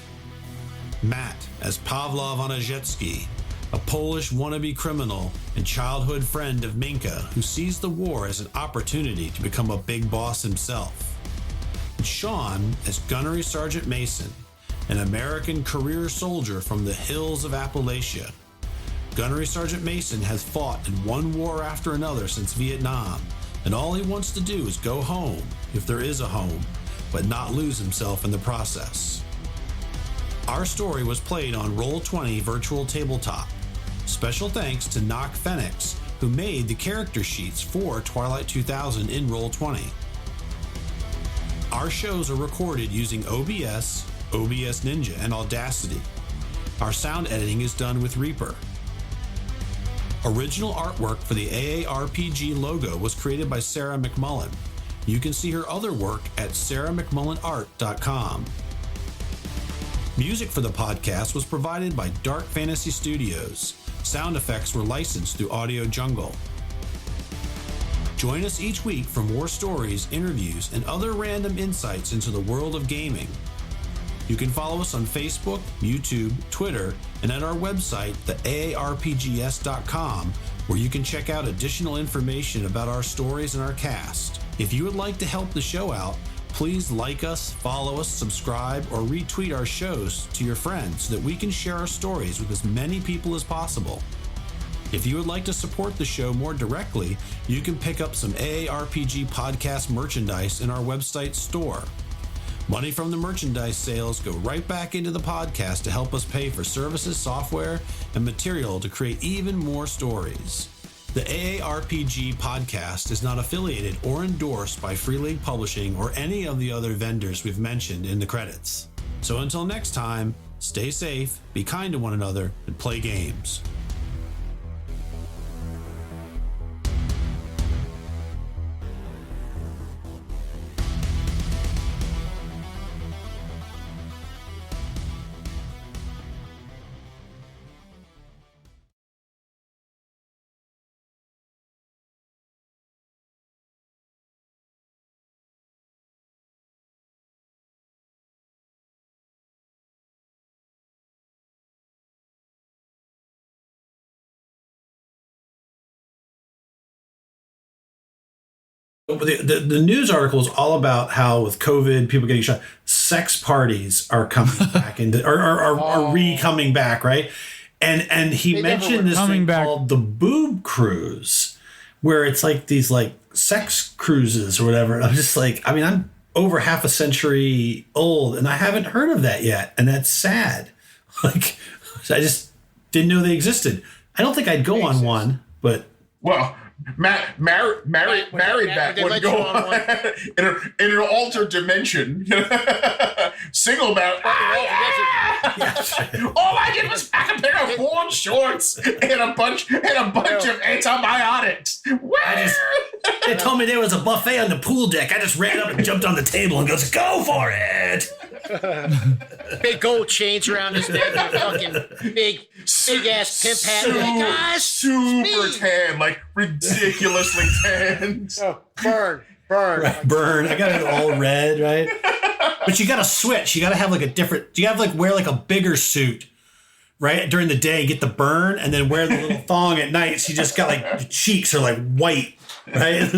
Matt as Pawlov Onajecki, a Polish wannabe criminal and childhood friend of Minka who sees the war as an opportunity to become a big boss himself. And Sean as Gunnery Sergeant Mason, an American career soldier from the hills of Appalachia. Gunnery Sergeant Mason has fought in one war after another since Vietnam, and all he wants to do is go home, if there is a home, but not lose himself in the process. Our story was played on Roll20 Virtual Tabletop. Special thanks to Knock Phoenix, who made the character sheets for Twilight 2000 in Roll20. Our shows are recorded using OBS, OBS Ninja, and Audacity. Our sound editing is done with Reaper. Original artwork for the AARPG logo was created by Sarah McMullen. You can see her other work at sarahmcmullenart.com. Music for the podcast was provided by Dark Fantasy Studios. Sound effects were licensed through Audio Jungle. Join us each week for more stories, interviews, and other random insights into the world of gaming. You can follow us on Facebook, YouTube, Twitter, and at our website, theaarpgs.com, where you can check out additional information about our stories and our cast. If you would like to help the show out, please like us, follow us, subscribe, or retweet our shows to your friends so that we can share our stories with as many people as possible. If you would like to support the show more directly, you can pick up some AARPG podcast merchandise in our website store. Money from the merchandise sales go right back into the podcast to help us pay for services, software, and material to create even more stories. The AARPG podcast is not affiliated or endorsed by Free League Publishing or any of the other vendors we've mentioned in the credits. So until next time, stay safe, be kind to one another, and play games. The news article is all about how with COVID, people getting shot, sex parties are coming back and are re-coming back, right? And he mentioned this thing called the boob cruise, where it's like these like sex cruises or whatever. And I'm just like, I mean, I'm over half a century old and I haven't heard of that yet, and that's sad. Like, I just didn't know they existed. I don't think I'd go on one, but Well, married Matt would go on in an altered dimension. Single Matt. All I did was pack a pair of worn shorts and a bunch of antibiotics. They told me there was a buffet on the pool deck. I just ran up and jumped on the table and goes, "Go for it!" Big gold chains around his neck, and fucking big ass pimp hat. Hey guys, super tan, like ridiculously tan. Oh, burn. Right, burn. I got it all red, right? But you got to switch. You got to have like a different. You got to like wear like a bigger suit, right? During the day, get the burn, and then wear the little thong at night. So you just got like the cheeks are like white, right?